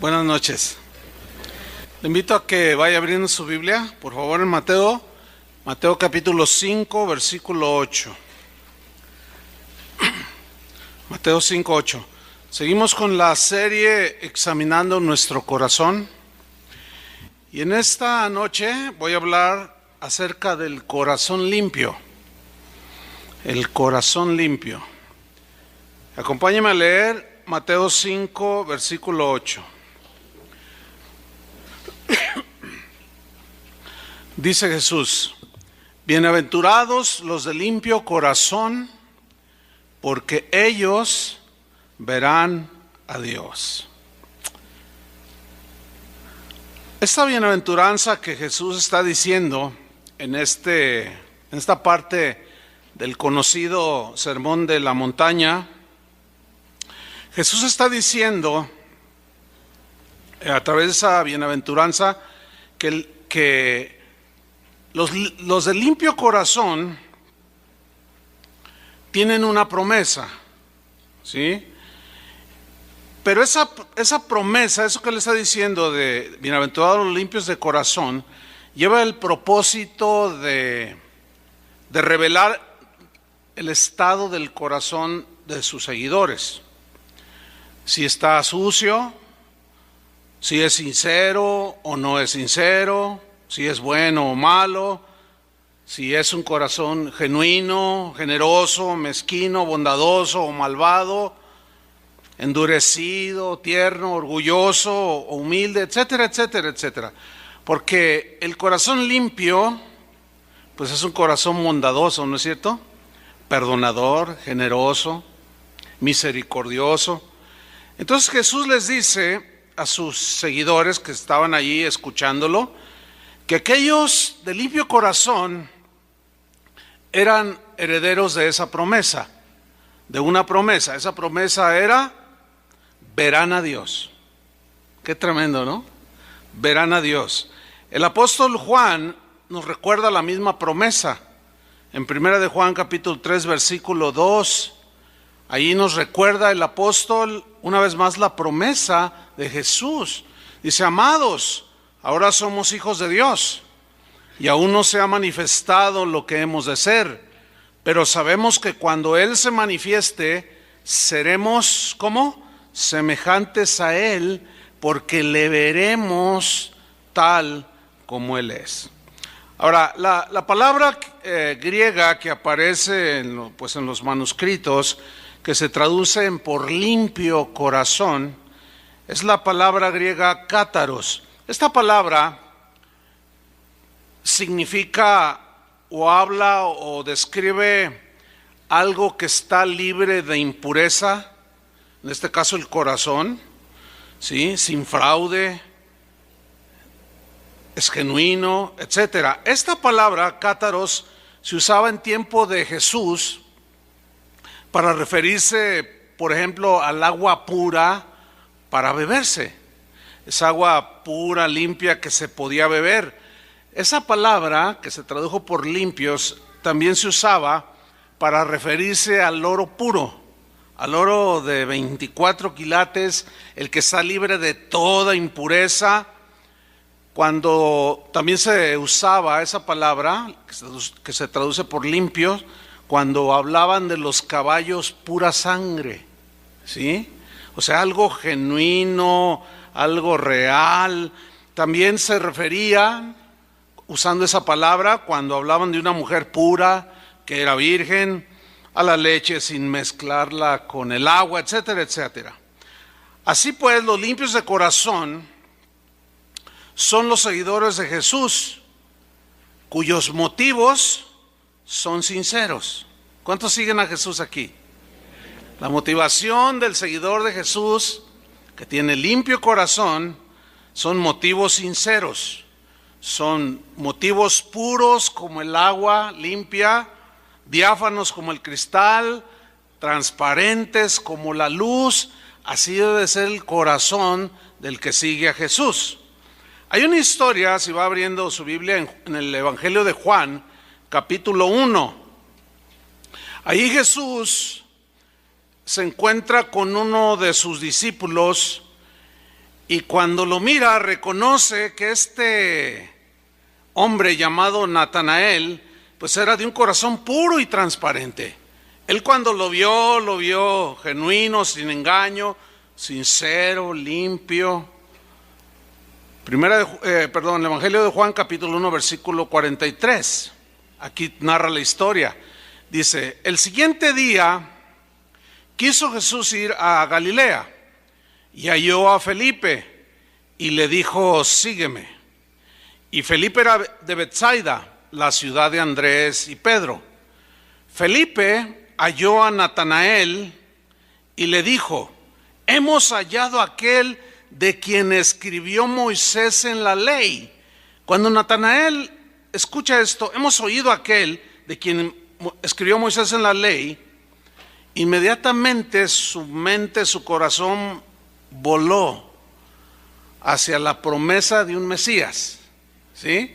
Buenas noches. Le invito a que vaya abriendo su Biblia, por favor, en Mateo capítulo 5, versículo 8. Mateo 5, 8. Seguimos con la serie Examinando nuestro corazón. Y en esta noche voy a hablar acerca del corazón limpio. El corazón limpio. Acompáñeme a leer Mateo 5, versículo 8. Dice Jesús: bienaventurados los de limpio corazón, porque ellos verán a Dios. Esta bienaventuranza que Jesús está diciendo en esta parte del conocido Sermón de la Montaña, Jesús está diciendo a través de esa bienaventuranza que los de limpio corazón tienen una promesa, ¿sí? Pero esa promesa, eso que le está diciendo de bienaventurados los limpios de corazón, lleva el propósito de revelar el estado del corazón de sus seguidores. Si está sucio, si es sincero o no es sincero, si es bueno o malo, si es un corazón genuino, generoso, mezquino, bondadoso o malvado, endurecido, tierno, orgulloso o humilde, etcétera, etcétera, etcétera. Porque el corazón limpio, pues es un corazón bondadoso, ¿no es cierto? Perdonador, generoso, misericordioso. Entonces Jesús les dice a sus seguidores que estaban allí escuchándolo, que aquellos de limpio corazón eran herederos de esa promesa, de una promesa. Esa promesa era: verán a Dios. Qué tremendo, ¿no? Verán a Dios. El apóstol Juan nos recuerda la misma promesa. En 1 de Juan capítulo 3 versículo 2, ahí nos recuerda el apóstol una vez más la promesa de Jesús. Dice: amados, ahora somos hijos de Dios, y aún no se ha manifestado lo que hemos de ser, pero sabemos que cuando Él se manifieste, seremos, ¿cómo? Semejantes a Él, porque le veremos tal como Él es. Ahora, la palabra griega que aparece en los manuscritos, que se traducen por limpio corazón, es la palabra griega cátaros. Esta palabra significa o habla o describe algo que está libre de impureza, en este caso el corazón, ¿sí? Sin fraude, es genuino, etcétera. Esta palabra cátaros se usaba en tiempo de Jesús para referirse, por ejemplo, al agua pura para beberse. Es agua pura, limpia, que se podía beber. Esa palabra, que se tradujo por limpios, también se usaba para referirse al oro puro, al oro de 24 quilates, el que está libre de toda impureza. Cuando también se usaba esa palabra, que se traduce por limpios, cuando hablaban de los caballos pura sangre, ¿sí? O sea, algo genuino, algo real. También se refería, usando esa palabra, cuando hablaban de una mujer pura, que era virgen, a la leche sin mezclarla con el agua, etcétera, etcétera. Así pues, los limpios de corazón son los seguidores de Jesús, cuyos motivos son sinceros. ¿Cuántos siguen a Jesús aquí? La motivación del seguidor de Jesús, que tiene limpio corazón, son motivos sinceros. Son motivos puros como el agua limpia, diáfanos como el cristal, transparentes como la luz. Así debe ser el corazón del que sigue a Jesús. Hay una historia, si va abriendo su Biblia, en el Evangelio de Juan, capítulo 1. Ahí Jesús se encuentra con uno de sus discípulos Y cuando lo mira, reconoce que este hombre llamado Natanael, pues era de un corazón puro y transparente. Él cuando lo vio genuino, sin engaño, sincero, limpio. El Evangelio de Juan, capítulo 1, versículo 43. Aquí narra la historia. Dice: el siguiente día quiso Jesús ir a Galilea y halló a Felipe y le dijo: sígueme. Y Felipe era de Betsaida, la ciudad de Andrés y Pedro. Felipe halló a Natanael y le dijo: hemos hallado a aquel de quien escribió Moisés en la ley. Cuando Natanael escucha esto, hemos oído a aquel de quien escribió Moisés en la ley, inmediatamente su mente, su corazón voló hacia la promesa de un Mesías, ¿sí?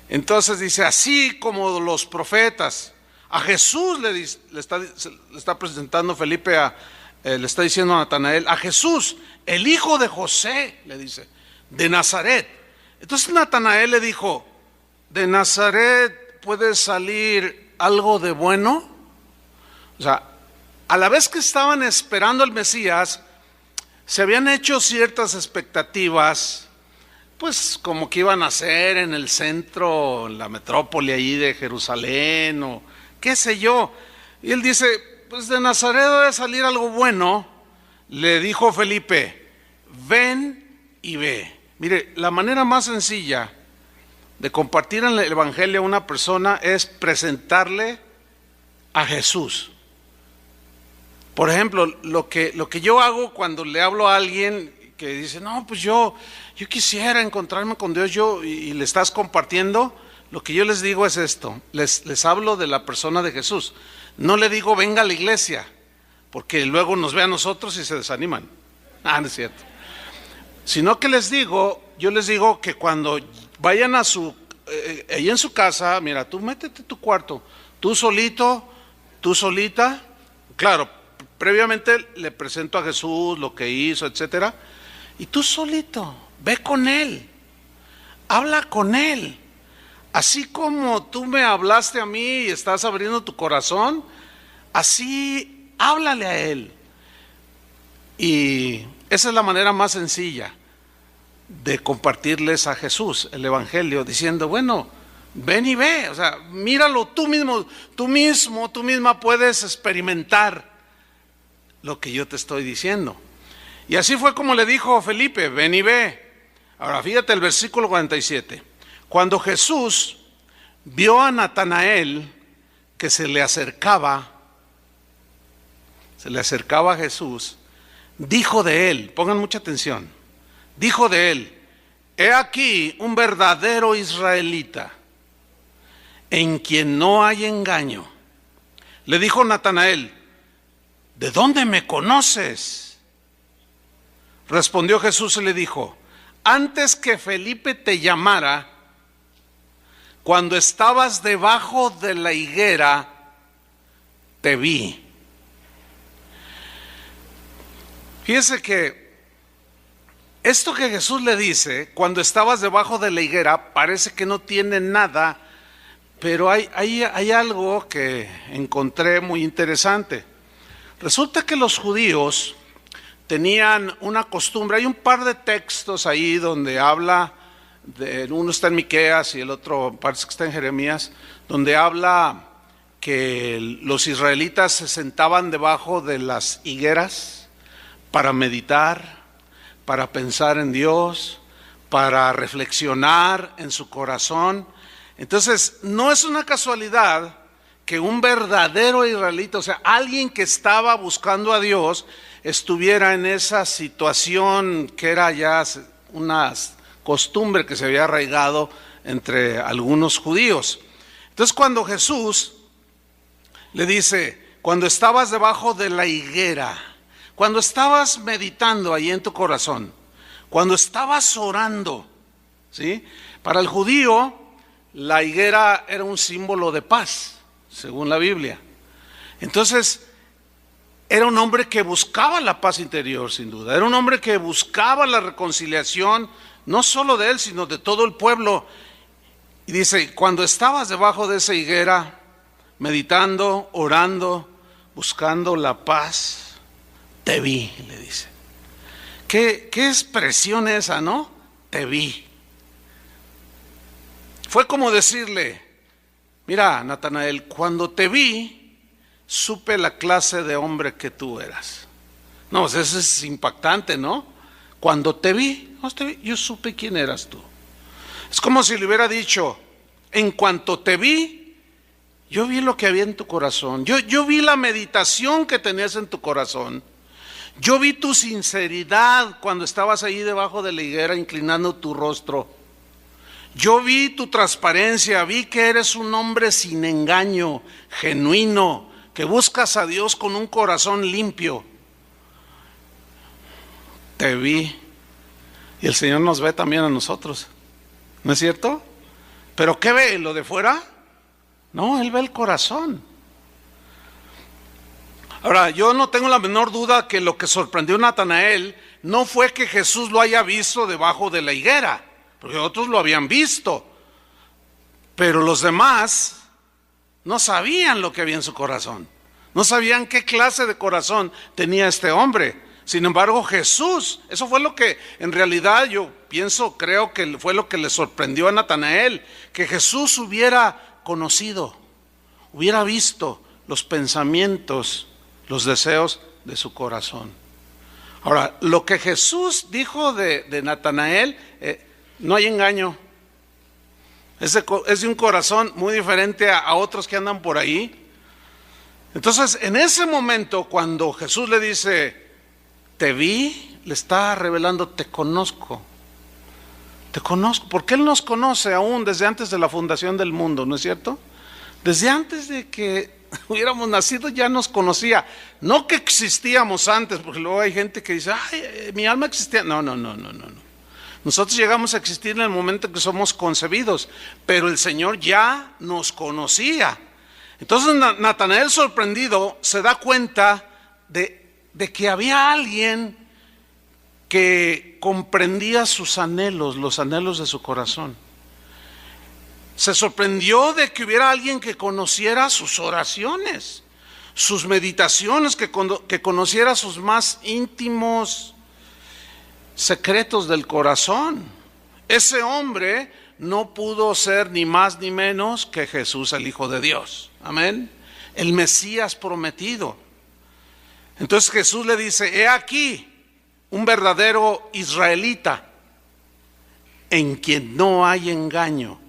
Entonces dice: así como los profetas, a Jesús le está presentando Felipe, le está diciendo a Natanael, a Jesús, el hijo de José, le dice, de Nazaret. Entonces Natanael le dijo: ¿de Nazaret puede salir algo de bueno? O sea, a la vez que estaban esperando al Mesías, se habían hecho ciertas expectativas, pues como que iban a ser en el centro, en la metrópoli allí de Jerusalén, o qué sé yo. Y él dice: pues de Nazaret debe salir algo bueno. Le dijo Felipe: ven y ve. Mire, la manera más sencilla de compartir el evangelio a una persona es presentarle a Jesús. Por ejemplo, lo que yo hago cuando le hablo a alguien que dice: no, pues yo quisiera encontrarme con Dios, y le estás compartiendo, lo que yo les digo es esto: les hablo de la persona de Jesús. No le digo venga a la iglesia, porque luego nos ve a nosotros y se desaniman. No es cierto. Sino que yo les digo que cuando vayan a ahí en su casa, mira, tú métete a tu cuarto, tú solito, tú solita, claro, previamente le presento a Jesús lo que hizo, etcétera, y tú solito, ve con Él, habla con Él. Así como tú me hablaste a mí y estás abriendo tu corazón, así háblale a Él. Y esa es la manera más sencilla de compartirles a Jesús el evangelio, diciendo: bueno, ven y ve, o sea, míralo tú mismo, tú misma puedes experimentar lo que yo te estoy diciendo. Y así fue como le dijo Felipe: ven y ve. Ahora fíjate el versículo 47. Cuando Jesús vio a Natanael que se le acercaba a Jesús, dijo de él, pongan mucha atención, dijo de él: he aquí un verdadero israelita, en quien no hay engaño. Le dijo Natanael: ¿de dónde me conoces? Respondió Jesús y le dijo: antes que Felipe te llamara, cuando estabas debajo de la higuera, te vi. Fíjese que esto que Jesús le dice, cuando estabas debajo de la higuera, parece que no tiene nada, pero hay algo que encontré muy interesante. Resulta que los judíos tenían una costumbre, hay un par de textos ahí donde habla, uno está en Miqueas y el otro parece que está en Jeremías, donde habla que los israelitas se sentaban debajo de las higueras para meditar, para pensar en Dios, para reflexionar en su corazón. Entonces, no es una casualidad que un verdadero israelita, o sea, alguien que estaba buscando a Dios, estuviera en esa situación que era ya una costumbre que se había arraigado entre algunos judíos. Entonces, cuando Jesús le dice: cuando estabas debajo de la higuera, cuando estabas meditando ahí en tu corazón, cuando estabas orando, ¿sí? Para el judío, la higuera era un símbolo de paz, según la Biblia. Entonces, Era un hombre que buscaba la paz interior, sin duda. Era un hombre que buscaba la reconciliación, no solo de él, sino de todo el pueblo. Y dice, cuando estabas debajo de esa higuera, meditando, orando, buscando la paz, te vi, le dice. ¿Qué expresión esa, no? Te vi. Fue como decirle, mira, Natanael, cuando te vi, supe la clase de hombre que tú eras. No, pues eso es impactante, ¿no? Cuando te vi, yo supe quién eras tú. Es como si le hubiera dicho, en cuanto te vi, yo vi lo que había en tu corazón. Yo vi la meditación que tenías en tu corazón. Yo vi tu sinceridad cuando estabas ahí debajo de la higuera inclinando tu rostro. Yo vi tu transparencia, vi que eres un hombre sin engaño, genuino, que buscas a Dios con un corazón limpio. Te vi. Y el Señor nos ve también a nosotros, ¿no es cierto? ¿Pero qué ve? ¿Lo de fuera? No, Él ve el corazón. Ahora, yo no tengo la menor duda que lo que sorprendió a Natanael no fue que Jesús lo haya visto debajo de la higuera, porque otros lo habían visto, pero los demás no sabían lo que había en su corazón, no sabían qué clase de corazón tenía este hombre. Sin embargo, Jesús, eso fue lo que en realidad yo creo que fue lo que le sorprendió a Natanael, que Jesús hubiera conocido, hubiera visto los pensamientos, los deseos de su corazón. Ahora, lo que Jesús dijo de Natanael, no hay engaño. Es de un corazón muy diferente a otros que andan por ahí. Entonces, en ese momento, cuando Jesús le dice, te vi, le está revelando, te conozco. Te conozco, porque Él nos conoce aún desde antes de la fundación del mundo, ¿no es cierto? Desde antes de que hubiéramos nacido ya nos conocía. No que existíamos antes, porque luego hay gente que dice, ay, mi alma existía. No. Nosotros llegamos a existir en el momento que somos concebidos, pero el Señor ya nos conocía. Entonces Natanael, sorprendido, se da cuenta de que había alguien que comprendía sus anhelos, los anhelos de su corazón. Se sorprendió de que hubiera alguien que conociera sus oraciones, sus meditaciones, que conociera sus más íntimos secretos del corazón. Ese hombre no pudo ser ni más ni menos que Jesús, el Hijo de Dios. Amén. El Mesías prometido. Entonces Jesús le dice, he aquí un verdadero israelita en quien no hay engaño.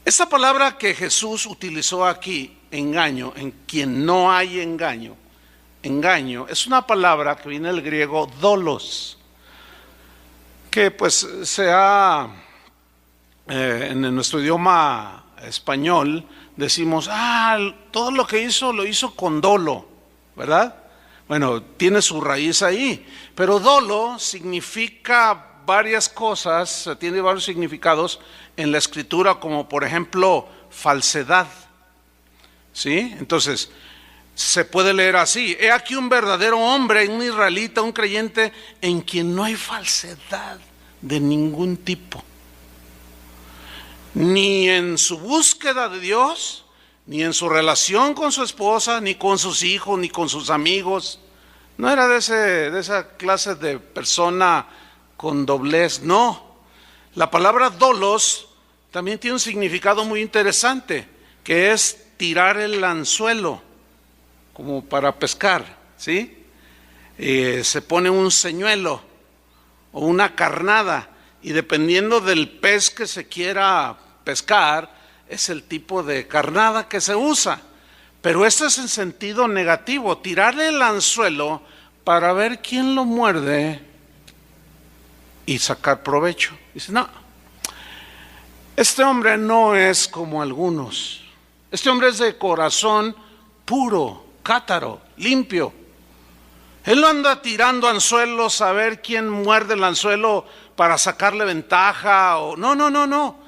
Esa palabra que Jesús utilizó aquí, engaño, en quien no hay engaño, es una palabra que viene del griego dolos, que pues se ha, en nuestro idioma español decimos, todo lo que hizo lo hizo con dolo, ¿verdad? Bueno, tiene su raíz ahí, pero dolo significa varias cosas, tiene varios significados en la escritura, como por ejemplo falsedad, ¿sí? Entonces se puede leer así, he aquí un verdadero hombre, un israelita, un creyente en quien no hay falsedad de ningún tipo, ni en su búsqueda de Dios, ni en su relación con su esposa, ni con sus hijos, ni con sus amigos. No era de esa clase de persona con doblez, no. La palabra dolos también tiene un significado muy interesante, que es tirar el anzuelo, como para pescar, ¿sí? Se pone un señuelo o una carnada, y dependiendo del pez que se quiera pescar, es el tipo de carnada que se usa. Pero esto es en sentido negativo, tirarle el anzuelo para ver quién lo muerde y sacar provecho. Dice, no, este hombre no es como algunos. Este hombre es de corazón puro, cátaro, limpio. Él no anda tirando anzuelos a ver quién muerde el anzuelo para sacarle ventaja. No.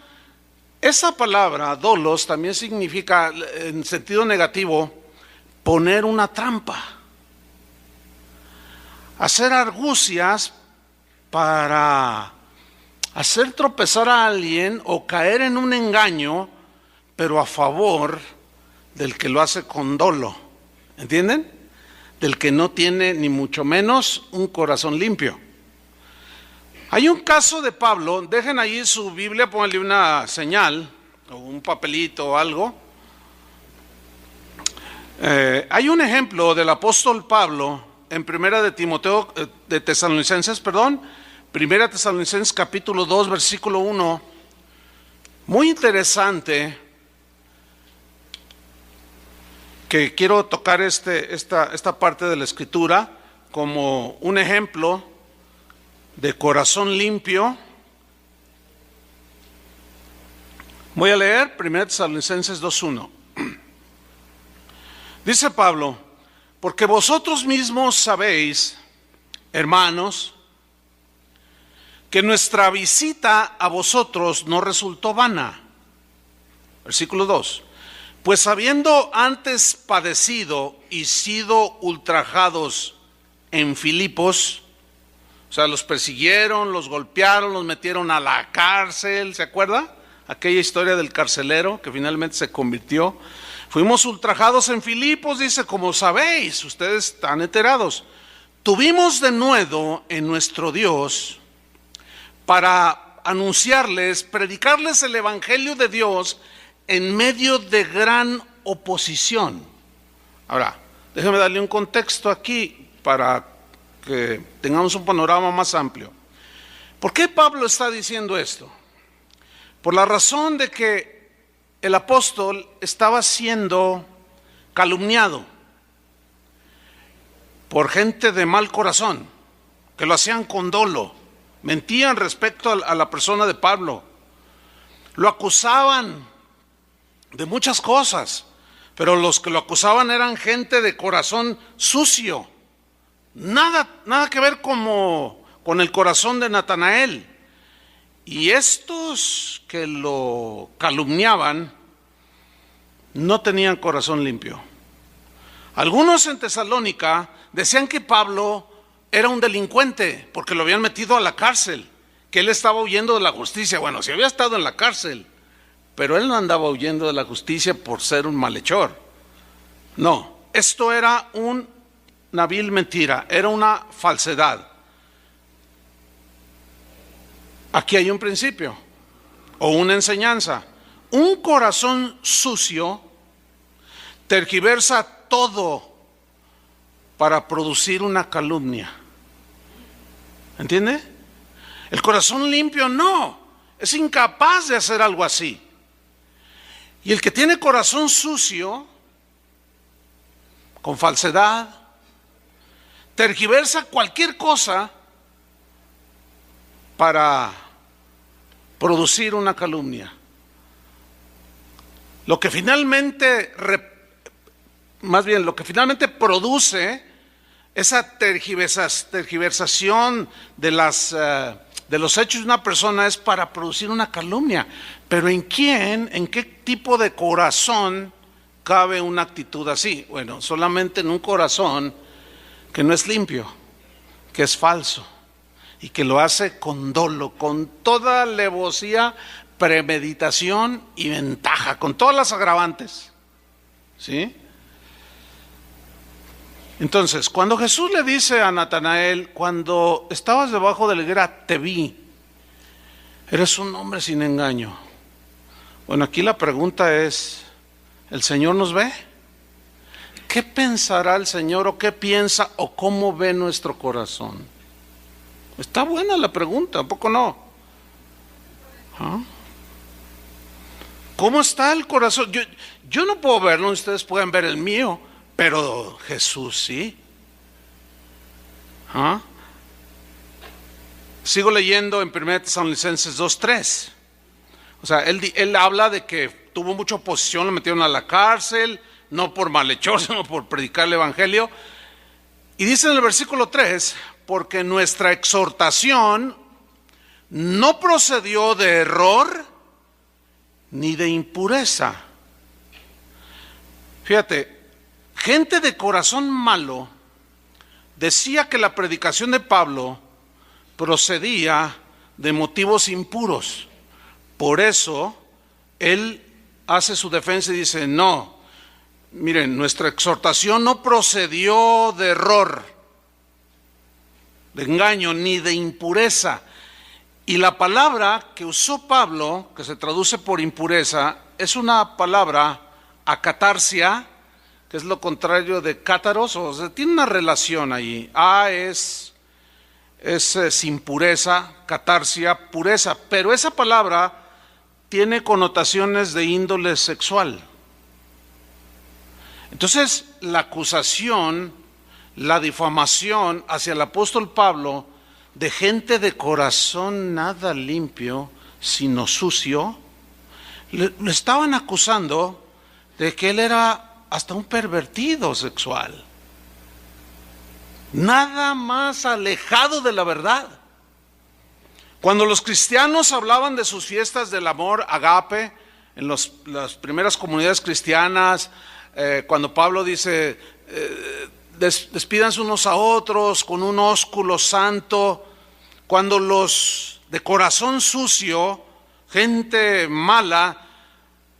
Esa palabra, dolos, también significa, en sentido negativo, poner una trampa. hacer argucias para hacer tropezar a alguien o caer en un engaño, pero a favor del que lo hace con dolo. ¿Entienden? Del que no tiene ni mucho menos un corazón limpio. Hay un caso de Pablo, dejen ahí su Biblia, pónganle una señal o un papelito o algo. Hay un ejemplo del apóstol Pablo en Primera de Tesalonicenses, capítulo 2, versículo 1, muy interesante, que quiero tocar esta parte de la escritura como un ejemplo de corazón limpio. Voy a leer 1 Tesalonicenses 2:1. Dice Pablo: porque vosotros mismos sabéis, hermanos, que nuestra visita a vosotros no resultó vana. Versículo 2. Pues habiendo antes padecido y sido ultrajados en Filipos, o sea, los persiguieron, los golpearon, los metieron a la cárcel, ¿se acuerda? Aquella historia del carcelero que finalmente se convirtió. Fuimos ultrajados en Filipos, dice, como sabéis, ustedes están enterados. Tuvimos de nuevo en nuestro Dios para anunciarles, predicarles el evangelio de Dios en medio de gran oposición. Ahora, déjeme darle un contexto aquí para que tengamos un panorama más amplio. ¿Por qué Pablo está diciendo esto? Por la razón de que el apóstol estaba siendo calumniado por gente de mal corazón, que lo hacían con dolo, mentían respecto a la persona de Pablo, lo acusaban de muchas cosas, pero los que lo acusaban eran gente de corazón sucio, nada que ver con el corazón de Natanael. Y estos que lo calumniaban no tenían corazón limpio. Algunos en Tesalónica decían que Pablo era un delincuente porque lo habían metido a la cárcel, que él estaba huyendo de la justicia. Bueno, si había estado en la cárcel, pero él no andaba huyendo de la justicia por ser un malhechor. No, esto era una vil mentira, era una falsedad. Aquí hay un principio o una enseñanza. Un corazón sucio tergiversa todo para producir una calumnia. ¿Entiende? El corazón limpio no, es incapaz de hacer algo así. Y el que tiene corazón sucio, con falsedad, tergiversa cualquier cosa para producir una calumnia. Lo que finalmente produce esa tergiversación de los hechos de una persona es para producir una calumnia. Pero ¿en qué tipo de corazón cabe una actitud así? Bueno, solamente en un corazón que no es limpio, que es falso y que lo hace con dolo, con toda alevosía, premeditación y ventaja, con todas las agravantes. ¿Sí? Entonces, cuando Jesús le dice a Natanael, cuando estabas debajo de la higuera te vi, eres un hombre sin engaño. Bueno, aquí la pregunta es, ¿el Señor nos ve? ¿Qué pensará el Señor o qué piensa o cómo ve nuestro corazón? Está buena la pregunta, ¿a poco no? ¿Ah? ¿Cómo está el corazón? Yo no puedo verlo, ustedes pueden ver el mío, pero Jesús sí. ¿Ah? Sigo leyendo en 1 Tesalonicenses 2:3. O sea, él habla de que tuvo mucha oposición, lo metieron a la cárcel, no por malhechor, sino por predicar el evangelio. Y dice en el versículo 3, porque nuestra exhortación no procedió de error ni de impureza. Fíjate, gente de corazón malo decía que la predicación de Pablo procedía de motivos impuros. Por eso, él hace su defensa y dice, no, miren, nuestra exhortación no procedió de error, de engaño, ni de impureza. Y la palabra que usó Pablo, que se traduce por impureza, es una palabra acatarsia, que es lo contrario de cátaros, o sea, tiene una relación ahí. Es impureza, catarsia, pureza, pero esa palabra tiene connotaciones de índole sexual. Entonces, la acusación, la difamación hacia el apóstol Pablo de gente de corazón nada limpio, sino sucio, le estaban acusando de que él era hasta un pervertido sexual. Nada más alejado de la verdad. Cuando los cristianos hablaban de sus fiestas del amor agape, en las primeras comunidades cristianas, cuando Pablo dice, despídanse unos a otros con un ósculo santo, cuando los de corazón sucio, gente mala,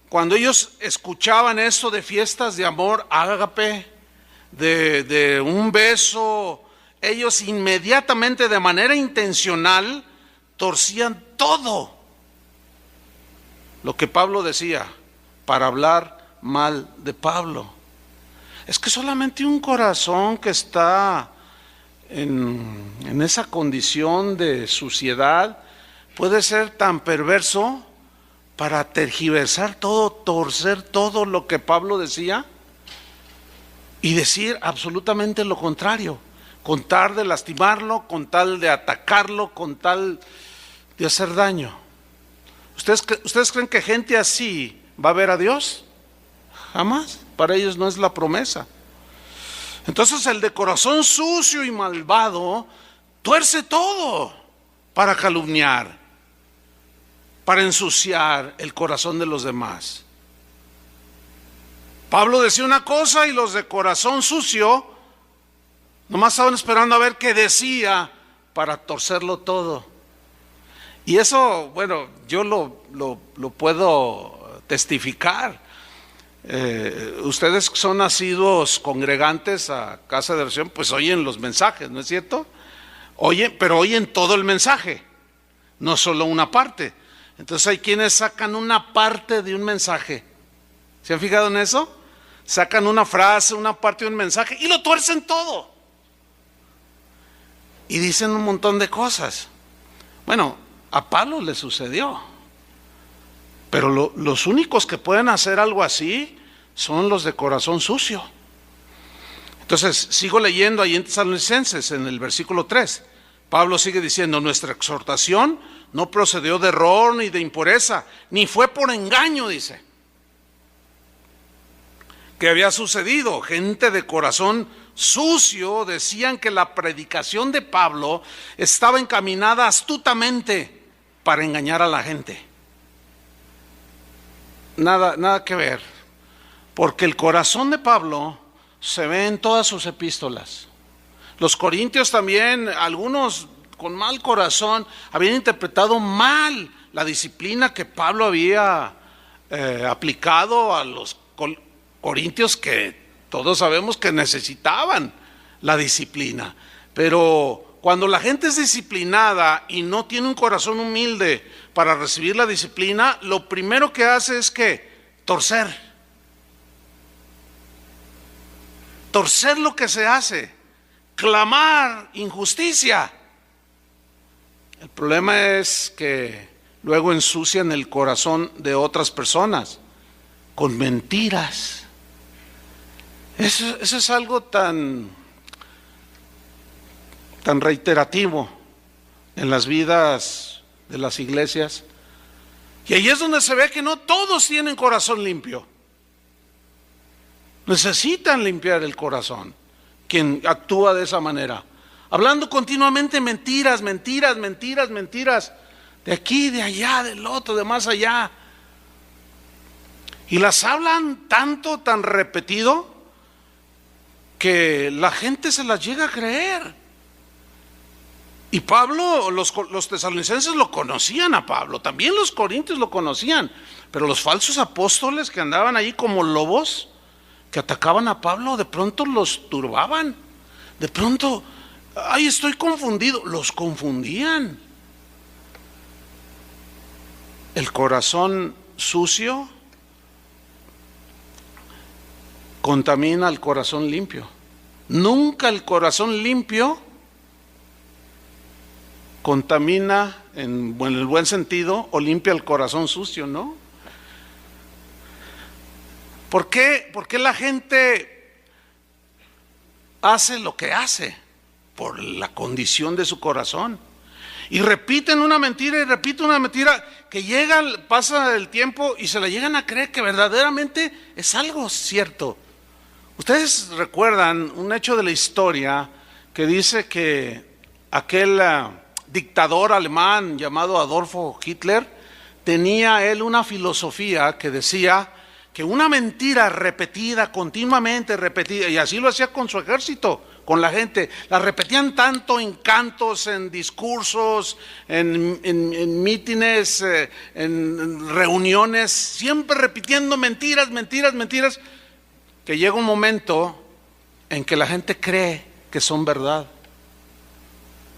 cuando ellos escuchaban eso de fiestas de amor ágape, de un beso, ellos inmediatamente, de manera intencional, torcían todo lo que Pablo decía para hablar mal de Pablo. Es que solamente un corazón que está en esa condición de suciedad puede ser tan perverso para tergiversar todo, torcer todo lo que Pablo decía y decir absolutamente lo contrario, con tal de lastimarlo, con tal de atacarlo, con tal de hacer daño. ¿Ustedes creen que gente así va a ver a Dios? Jamás. Para ellos no es la promesa. Entonces el de corazón sucio y malvado tuerce todo para calumniar, para ensuciar el corazón de los demás. Pablo decía una cosa y los de corazón sucio nomás estaban esperando a ver qué decía para torcerlo todo. Y eso, bueno, yo lo puedo testificar. Ustedes son asiduos congregantes a Casa de Oración, pues oyen los mensajes, ¿no es cierto? Pero oyen todo el mensaje, no solo una parte. Entonces hay quienes sacan una parte de un mensaje. ¿Se han fijado en eso? Sacan una frase, una parte de un mensaje y lo tuercen todo. Y dicen un montón de cosas. Bueno, a Pablo le sucedió. Pero los únicos que pueden hacer algo así son los de corazón sucio. Entonces, sigo leyendo ahí en Tesalonicenses, en el versículo 3. Pablo sigue diciendo, nuestra exhortación no procedió de error ni de impureza, ni fue por engaño, dice. ¿Qué había sucedido? Gente de corazón sucio decían que la predicación de Pablo estaba encaminada astutamente para engañar a la gente. Nada que ver, porque el corazón de Pablo se ve en todas sus epístolas. Los corintios también, algunos con mal corazón, habían interpretado mal la disciplina que Pablo había aplicado a los corintios, que todos sabemos que necesitaban la disciplina. Pero cuando la gente es disciplinada y no tiene un corazón humilde para recibir la disciplina, lo primero que hace es que torcer lo que se hace, clamar injusticia. El problema es que luego ensucian el corazón de otras personas con mentiras. Eso es algo tan reiterativo en las vidas de las iglesias. Y ahí es donde se ve que no todos tienen corazón limpio. Necesitan limpiar el corazón quien actúa de esa manera, hablando continuamente mentiras, de aquí, de allá, del otro, de más allá. Y las hablan tanto, tan repetido, que la gente se las llega a creer. Y Pablo, los tesalonicenses lo conocían a Pablo, también los corintios lo conocían, pero los falsos apóstoles que andaban ahí como lobos, que atacaban a Pablo, de pronto los turbaban, de pronto, ay, estoy confundido, los confundían. El corazón sucio contamina el corazón limpio. Nunca el corazón limpio contamina en el buen sentido o limpia el corazón sucio, ¿no? ¿Por qué la gente hace lo que hace? Por la condición de su corazón. Y repiten una mentira y repiten una mentira que pasa el tiempo y se la llegan a creer que verdaderamente es algo cierto. Ustedes recuerdan un hecho de la historia que dice que aquel dictador alemán llamado Adolfo Hitler tenía él una filosofía que decía que una mentira repetida, continuamente repetida, y así lo hacía con su ejército, con la gente, la repetían tanto en cantos, en discursos, en mítines, en reuniones, siempre repitiendo mentiras, que llega un momento en que la gente cree que son verdad.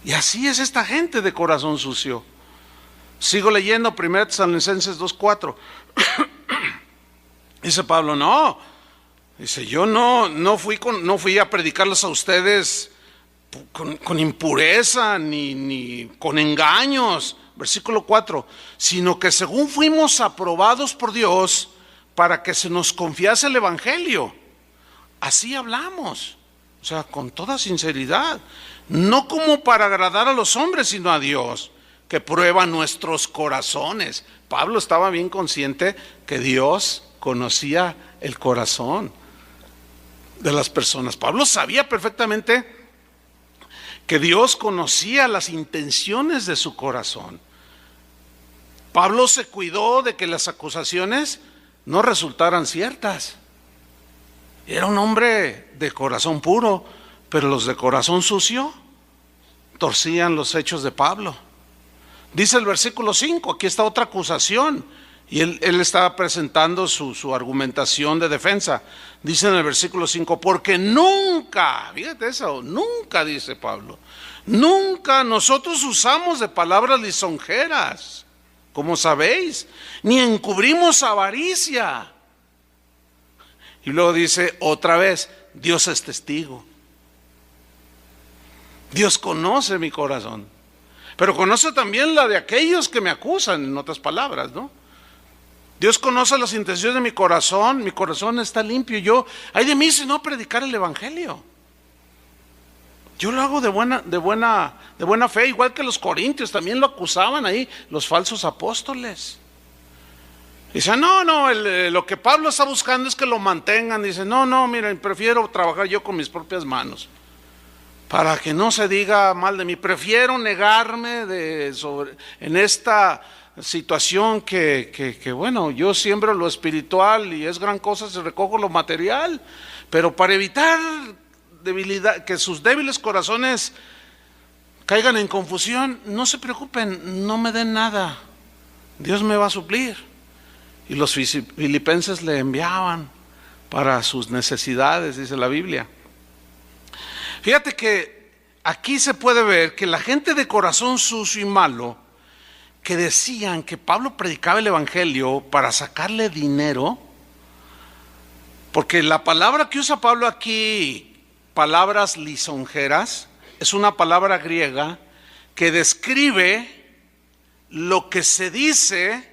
Y así es esta gente de corazón sucio. Sigo leyendo 1 Tesalonicenses 2:4. Dice Pablo, no, dice, yo no fui a predicarles a ustedes con impureza ni con engaños, versículo 4, sino que según fuimos aprobados por Dios para que se nos confiase el evangelio, así hablamos, o sea, con toda sinceridad, no como para agradar a los hombres, sino a Dios, que prueba nuestros corazones. Pablo estaba bien consciente que Dios conocía el corazón de las personas. Pablo sabía perfectamente que Dios conocía las intenciones de su corazón. Pablo se cuidó de que las acusaciones no resultaran ciertas. Era un hombre de corazón puro, pero los de corazón sucio torcían los hechos de Pablo. Dice el versículo 5, aquí está otra acusación, y él estaba presentando su argumentación de defensa. Dice en el versículo 5, porque nunca, fíjate eso, nunca, dice Pablo, nunca nosotros usamos de palabras lisonjeras, como sabéis, ni encubrimos avaricia. Y luego dice otra vez, Dios es testigo. Dios conoce mi corazón, pero conoce también la de aquellos que me acusan, en otras palabras, ¿no? Dios conoce las intenciones de mi corazón está limpio. Ay de mí si no predicar el evangelio. Yo lo hago de buena fe, igual que los corintios, también lo acusaban ahí, los falsos apóstoles. Dice, lo que Pablo está buscando es que lo mantengan. Dice, miren, prefiero trabajar yo con mis propias manos, para que no se diga mal de mí. Prefiero negarme en esta situación que bueno, yo siembro lo espiritual y es gran cosa si recojo lo material, pero para evitar debilidad, que sus débiles corazones caigan en confusión, no se preocupen, no me den nada, Dios me va a suplir. Y los filipenses le enviaban para sus necesidades, dice la Biblia. Fíjate que aquí se puede ver que la gente de corazón sucio y malo, que decían que Pablo predicaba el evangelio para sacarle dinero, porque la palabra que usa Pablo aquí, palabras lisonjeras, es una palabra griega que describe lo que se dice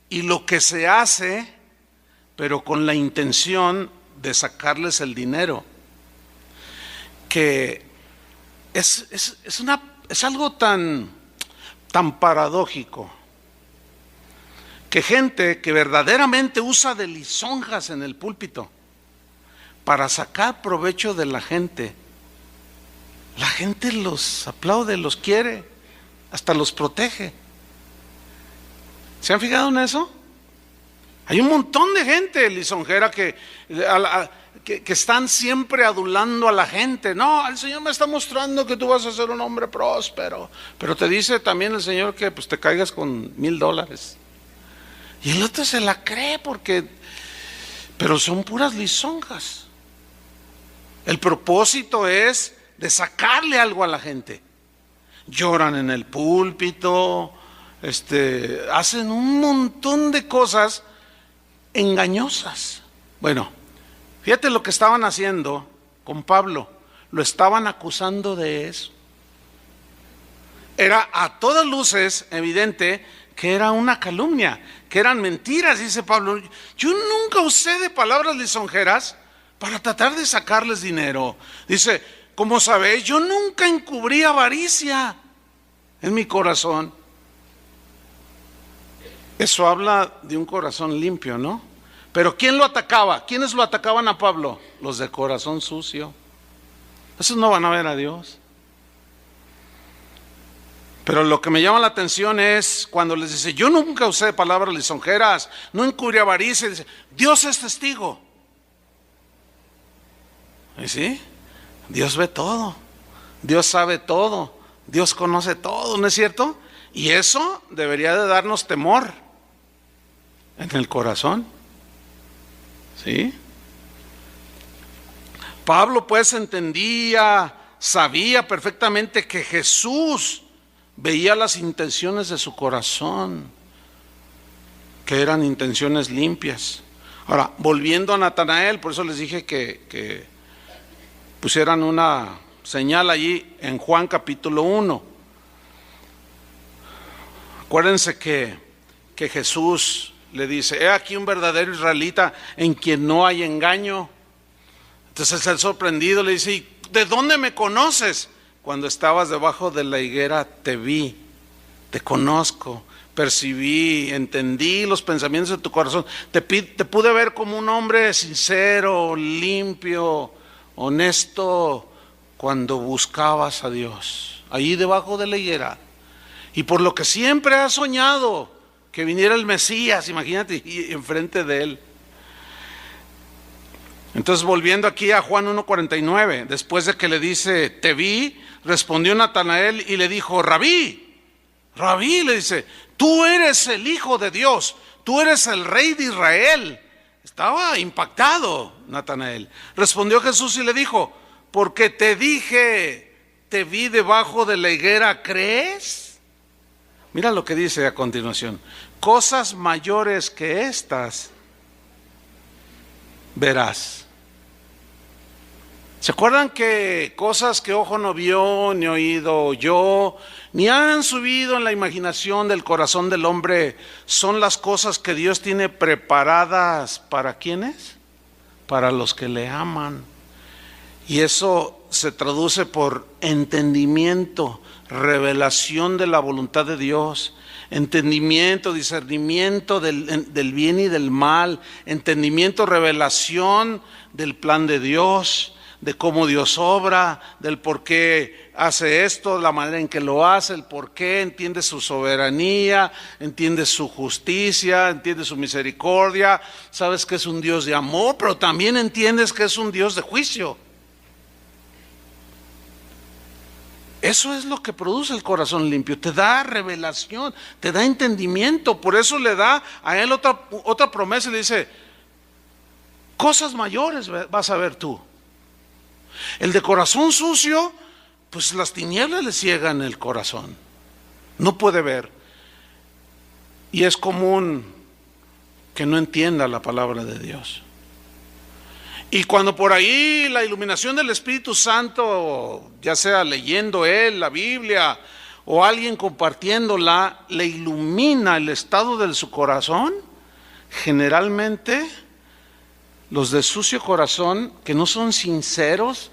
y lo que se hace, pero con la intención de sacarles el dinero. Que es algo tan paradójico, que gente que verdaderamente usa de lisonjas en el púlpito para sacar provecho de la gente los aplaude, los quiere, hasta los protege. ¿Se han fijado en eso? Hay un montón de gente lisonjera que están siempre adulando a la gente. No, el Señor me está mostrando que tú vas a ser un hombre próspero, pero te dice también el Señor que pues te caigas con $1,000. Y el otro se la cree pero son puras lisonjas. El propósito es de sacarle algo a la gente. Lloran en el púlpito, hacen un montón de cosas engañosas. Bueno, fíjate lo que estaban haciendo con Pablo. Lo estaban acusando de eso. Era a todas luces evidente que era una calumnia, que eran mentiras, dice Pablo. Yo nunca usé de palabras lisonjeras para tratar de sacarles dinero. Dice, como sabéis, yo nunca encubrí avaricia en mi corazón. Eso habla de un corazón limpio, ¿no? Pero ¿quién lo atacaba? ¿Quiénes lo atacaban a Pablo? Los de corazón sucio. Esos no van a ver a Dios. Pero lo que me llama la atención es cuando les dice, yo nunca usé palabras lisonjeras, no encubrí avaricia. Dice, Dios es testigo. ¿Y sí? Dios ve todo, Dios sabe todo, Dios conoce todo, ¿no es cierto? Y eso debería de darnos temor en el corazón. ¿Sí? Pablo pues entendía, sabía perfectamente que Jesús veía las intenciones de su corazón, que eran intenciones limpias. Ahora, volviendo a Natanael, por eso les dije que pusieran una señal allí en Juan capítulo 1. Acuérdense que Jesús le dice, he aquí un verdadero israelita en quien no hay engaño. Entonces el sorprendido le dice, ¿de dónde me conoces? Cuando estabas debajo de la higuera te vi, te conozco, percibí, entendí los pensamientos de tu corazón. Te pude ver como un hombre sincero, limpio, honesto, cuando buscabas a Dios, allí debajo de la higuera. Y por lo que siempre has soñado, que viniera el Mesías, imagínate, y enfrente de él. Entonces, volviendo aquí a Juan 1:49, después de que le dice, te vi, respondió Natanael y le dijo, Rabí, le dice, tú eres el Hijo de Dios, tú eres el Rey de Israel. Estaba impactado Natanael. Respondió Jesús y le dijo, porque te dije, te vi debajo de la higuera, ¿crees? Mira lo que dice a continuación, cosas mayores que estas verás. ¿Se acuerdan que cosas que ojo no vio, ni oído oyó, ni han subido en la imaginación del corazón del hombre, son las cosas que Dios tiene preparadas para ¿quiénes? Para los que le aman. Y eso se traduce por entendimiento, revelación de la voluntad de Dios, entendimiento, discernimiento del bien y del mal, entendimiento, revelación del plan de Dios, de cómo Dios obra, del por qué hace esto, la manera en que lo hace, el por qué, entiende su soberanía, entiende su justicia, entiende su misericordia, sabes que es un Dios de amor, pero también entiendes que es un Dios de juicio. Eso es lo que produce el corazón limpio, te da revelación, te da entendimiento. Por eso le da a él otra promesa y le dice, cosas mayores vas a ver tú. El de corazón sucio, pues las tinieblas le ciegan el corazón, no puede ver. Y es común que no entienda la palabra de Dios. Y cuando por ahí la iluminación del Espíritu Santo, ya sea leyendo él la Biblia o alguien compartiéndola, le ilumina el estado de su corazón, generalmente los de sucio corazón, que no son sinceros,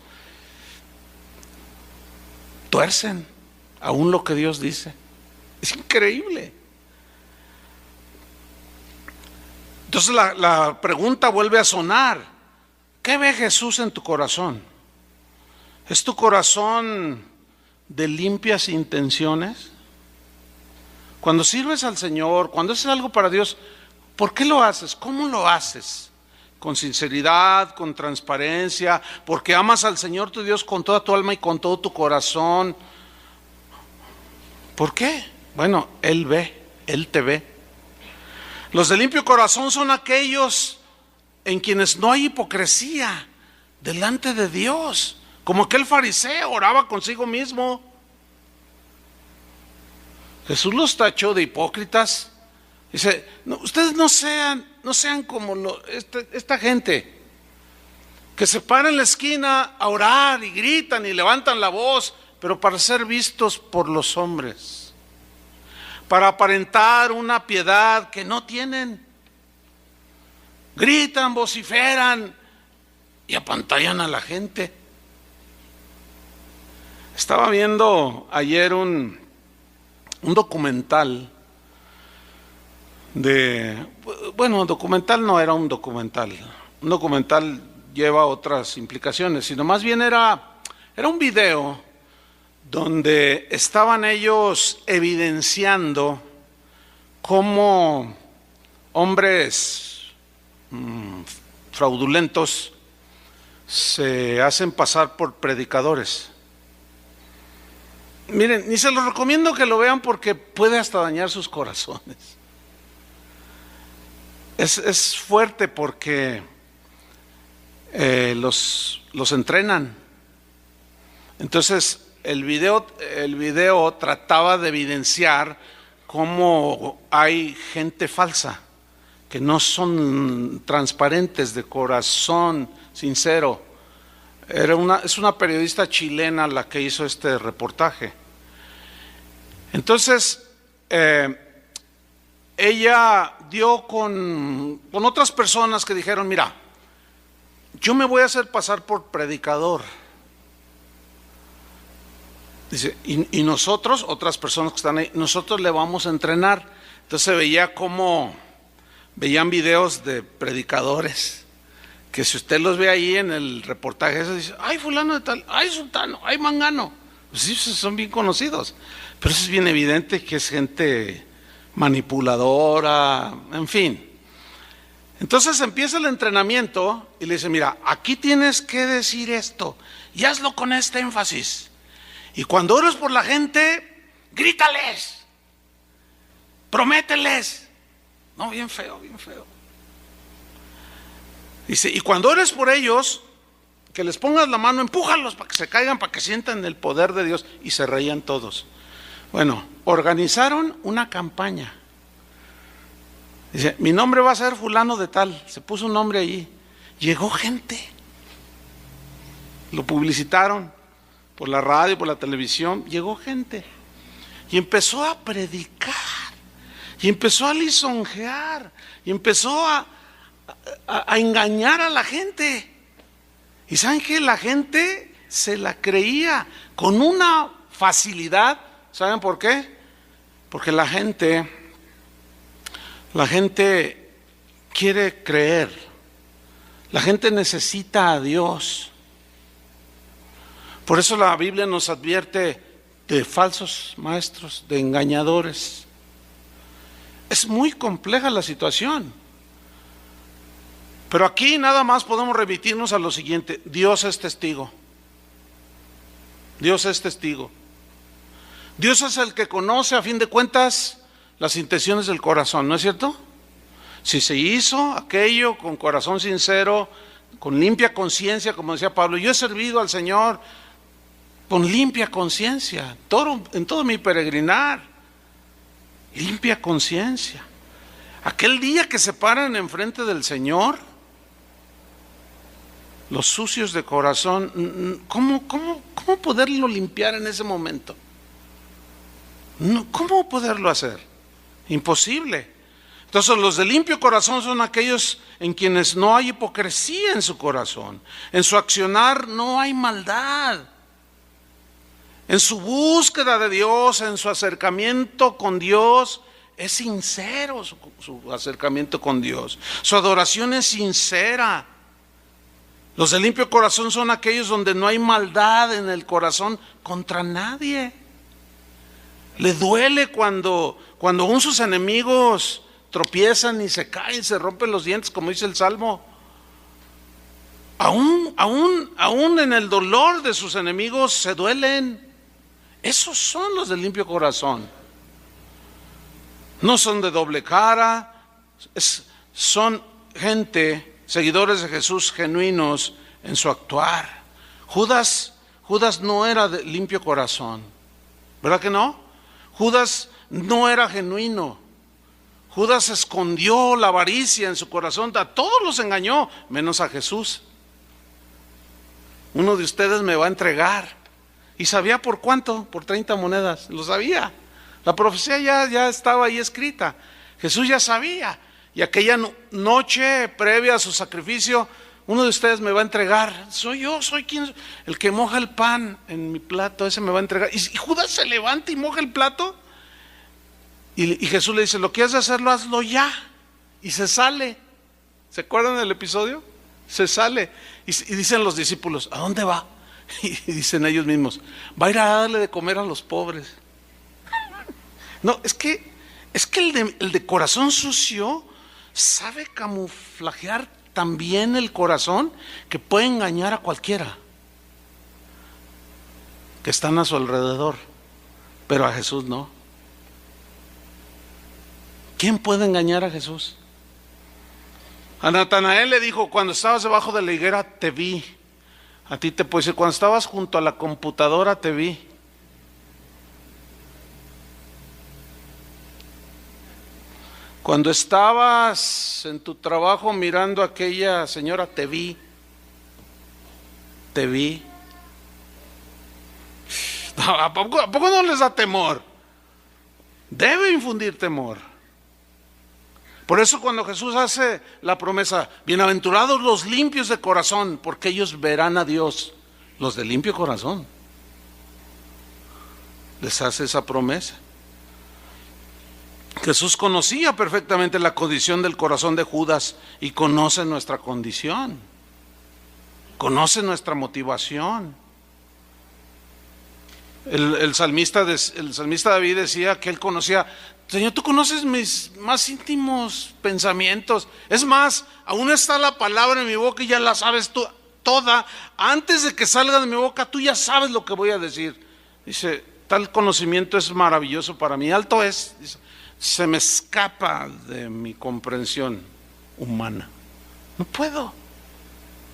tuercen aún lo que Dios dice. Es increíble. Entonces la pregunta vuelve a sonar. ¿Qué ve Jesús en tu corazón? ¿Es tu corazón de limpias intenciones? Cuando sirves al Señor, cuando haces algo para Dios, ¿Por qué lo haces? ¿Cómo lo haces? Con sinceridad, con transparencia, porque amas al Señor tu Dios con toda tu alma y con todo tu corazón. ¿Por qué? Bueno, Él ve, Él te ve. Los de limpio corazón son aquellos en quienes no hay hipocresía delante de Dios, como aquel fariseo oraba consigo mismo. Jesús los tachó de hipócritas. Dice, no, ustedes no sean como esta gente que se para en la esquina a orar y gritan y levantan la voz, pero para ser vistos por los hombres, para aparentar una piedad que no tienen. Gritan, vociferan y apantallan a la gente. Estaba viendo ayer un documental documental no era un documental. Un documental lleva otras implicaciones, sino más bien era un video donde estaban ellos evidenciando cómo hombres fraudulentos se hacen pasar por predicadores. Miren, ni se los recomiendo que lo vean porque puede hasta dañar sus corazones. Es fuerte porque los entrenan. Entonces el video trataba de evidenciar cómo hay gente falsa, que no son transparentes, de corazón sincero. Es una periodista chilena la que hizo este reportaje. Entonces ella dio con otras personas que dijeron, mira, yo me voy a hacer pasar por predicador. Dice, y nosotros, otras personas que están ahí, nosotros le vamos a entrenar. Entonces veían videos de predicadores, que si usted los ve ahí en el reportaje, eso dice, ay fulano de tal, ay sultano, ay mangano. Pues sí, son bien conocidos, pero eso es bien evidente que es gente manipuladora, en fin. Entonces empieza el entrenamiento y le dice, mira, aquí tienes que decir esto y hazlo con este énfasis. Y cuando ores por la gente, grítales, promételes. No, bien feo, bien feo. Dice, y cuando ores por ellos, que les pongas la mano, empújalos para que se caigan, para que sientan el poder de Dios. Y se reían todos. Bueno, organizaron una campaña. Dice, mi nombre va a ser fulano de tal. Se puso un nombre allí. Llegó gente. Lo publicitaron por la radio, por la televisión. Llegó gente. Y empezó a predicar. Y empezó a lisonjear. Y empezó a engañar a la gente. Y ¿saben qué? La gente se la creía con una facilidad. ¿Saben por qué? Porque la gente quiere creer. La gente necesita a Dios. Por eso la Biblia nos advierte de falsos maestros, de engañadores. Es muy compleja la situación. Pero aquí nada más podemos remitirnos a lo siguiente: Dios es testigo. Dios es testigo. Dios es el que conoce, a fin de cuentas, las intenciones del corazón, ¿no es cierto? Si se hizo aquello con corazón sincero, con limpia conciencia, como decía Pablo, yo he servido al Señor con limpia conciencia, en todo mi peregrinar, limpia conciencia. Aquel día que se paran enfrente del Señor, los sucios de corazón, ¿cómo poderlo limpiar en ese momento? No, ¿cómo poderlo hacer? Imposible. Entonces los de limpio corazón son aquellos en quienes no hay hipocresía en su corazón. En su accionar no hay maldad. En su búsqueda de Dios, en su acercamiento con Dios, es sincero su acercamiento con Dios. Su adoración es sincera. Los de limpio corazón son aquellos donde no hay maldad en el corazón contra nadie. Le duele cuando aún sus enemigos tropiezan y se caen, se rompen los dientes, como dice el Salmo. Aún en el dolor de sus enemigos se duelen. Esos son los de limpio corazón. No son de doble cara, son gente, seguidores de Jesús, genuinos en su actuar. Judas no era de limpio corazón, ¿verdad que no? Judas no era genuino. Judas escondió la avaricia en su corazón, a todos los engañó, menos a Jesús. Uno de ustedes me va a entregar. ¿Y sabía por cuánto? Por 30 monedas, lo sabía. La profecía ya estaba ahí escrita. Jesús ya sabía. Y aquella noche previa a su sacrificio, uno de ustedes me va a entregar. Soy yo, soy quien, el que moja el pan en mi plato, ese me va a entregar. Y Judas se levanta y moja el plato. Y Jesús le dice, lo que has de hacerlo, hazlo ya. Y se sale. ¿Se acuerdan del episodio? Se sale. Y dicen los discípulos, ¿a dónde va? Y dicen ellos mismos, va a ir a darle de comer a los pobres. No, es que el de corazón sucio sabe camuflajear también el corazón, que puede engañar a cualquiera que están a su alrededor, pero a Jesús no. ¿Quién puede engañar a Jesús? A Natanael le dijo, cuando estabas debajo de la higuera te vi. A ti te puedo decir, cuando estabas junto a la computadora te vi. Cuando estabas en tu trabajo mirando a aquella señora, te vi. Te vi. ¿A poco no les da temor? Debe infundir temor. Por eso cuando Jesús hace la promesa, bienaventurados los limpios de corazón, porque ellos verán a Dios. Los de limpio corazón. Les hace esa promesa. Jesús conocía perfectamente la condición del corazón de Judas y conoce nuestra condición, conoce nuestra motivación. El salmista David decía que él conocía, Señor, tú conoces mis más íntimos pensamientos. Es más, aún está la palabra en mi boca y ya la sabes tú toda. Antes de que salga de mi boca, tú ya sabes lo que voy a decir. Dice, tal conocimiento es maravilloso para mí. Alto es, dice, se me escapa de mi comprensión humana. No puedo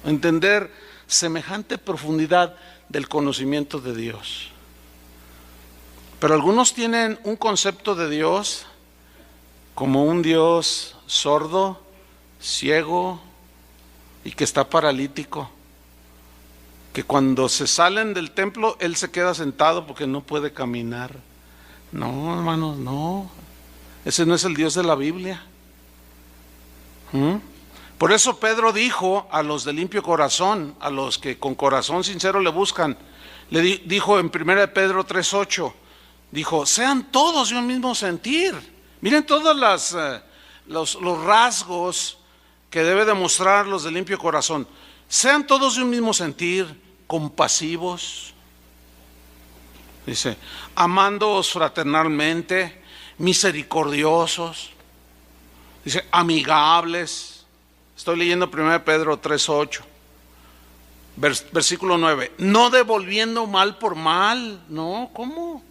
entender semejante profundidad del conocimiento de Dios. Pero algunos tienen un concepto de Dios como un Dios sordo, ciego y que está paralítico. Que cuando se salen del templo, Él se queda sentado porque no puede caminar. No, hermanos, no. Ese no es el Dios de la Biblia. Por eso Pedro dijo a los de limpio corazón, a los que con corazón sincero le buscan, le dijo en 1 Pedro 3:8, dijo, sean todos de un mismo sentir. Miren todos los rasgos que debe demostrar los de limpio corazón. Sean todos de un mismo sentir, compasivos, dice, amándoos fraternalmente, misericordiosos, dice, amigables. Estoy leyendo 1 Pedro 3:8, versículo 9, no devolviendo mal por mal. No, ¿cómo?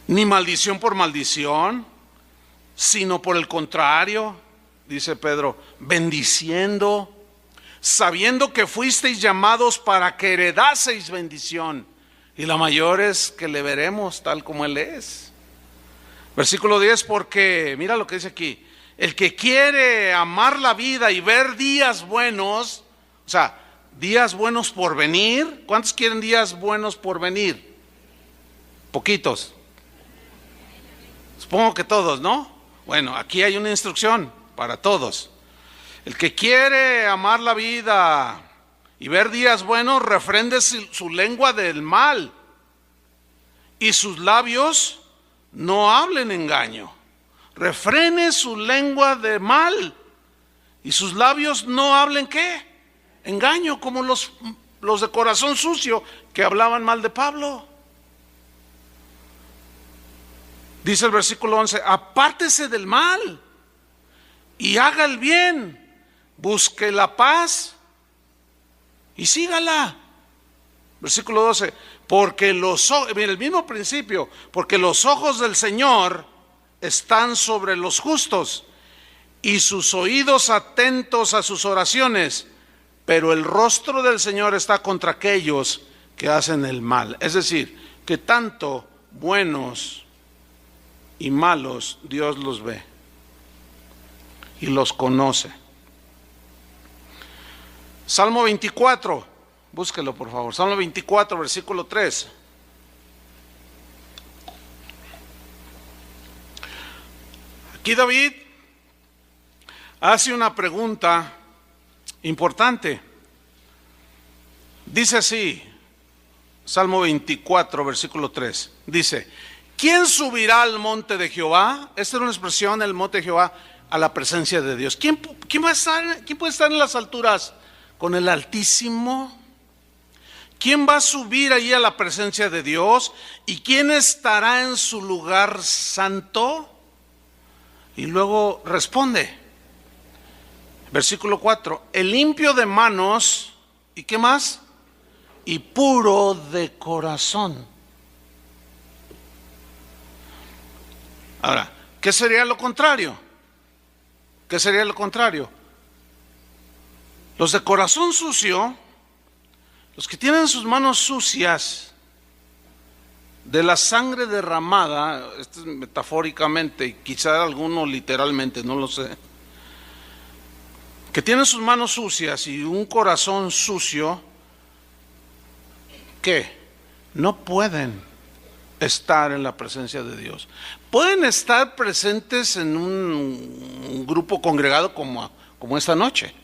Ni maldición por maldición, sino por el contrario, dice Pedro, bendiciendo, sabiendo que fuisteis llamados para que heredaseis bendición, y la mayor es que le veremos tal como Él es. Versículo 10, porque, mira lo que dice aquí, el que quiere amar la vida y ver días buenos, o sea, días buenos por venir. ¿Cuántos quieren días buenos por venir? Poquitos. Supongo que todos, ¿no? Bueno, aquí hay una instrucción para todos. El que quiere amar la vida y ver días buenos, refrende su lengua del mal y sus labios no hablen engaño. Refrene su lengua de mal y sus labios no hablen ¿qué? Engaño, como los de corazón sucio que hablaban mal de Pablo. Dice el versículo 11, apártese del mal y haga el bien, busque la paz y sígala. Versículo 12, porque mira el mismo principio, porque los ojos del Señor están sobre los justos y sus oídos atentos a sus oraciones, pero el rostro del Señor está contra aquellos que hacen el mal. Es decir, que tanto buenos y malos Dios los ve y los conoce. Salmo 24, búsquelo por favor. Salmo 24, versículo 3. Aquí David hace una pregunta importante. Dice así, Salmo 24, versículo 3. Dice, ¿quién subirá al monte de Jehová? Esta es una expresión, el monte de Jehová, a la presencia de Dios. ¿Quién puede estar en las alturas con el Altísimo? ¿Quién va a subir allí a la presencia de Dios? ¿Y quién estará en su lugar santo? Y luego responde, versículo 4, el limpio de manos, ¿y qué más? Y puro de corazón. Ahora, ¿qué sería lo contrario? ¿Qué sería lo contrario? Los de corazón sucio, los que tienen sus manos sucias de la sangre derramada, esto es metafóricamente, y quizá alguno literalmente, no lo sé, que tienen sus manos sucias y un corazón sucio, ¿qué? No pueden estar en la presencia de Dios. Pueden estar presentes en un grupo congregado como esta noche,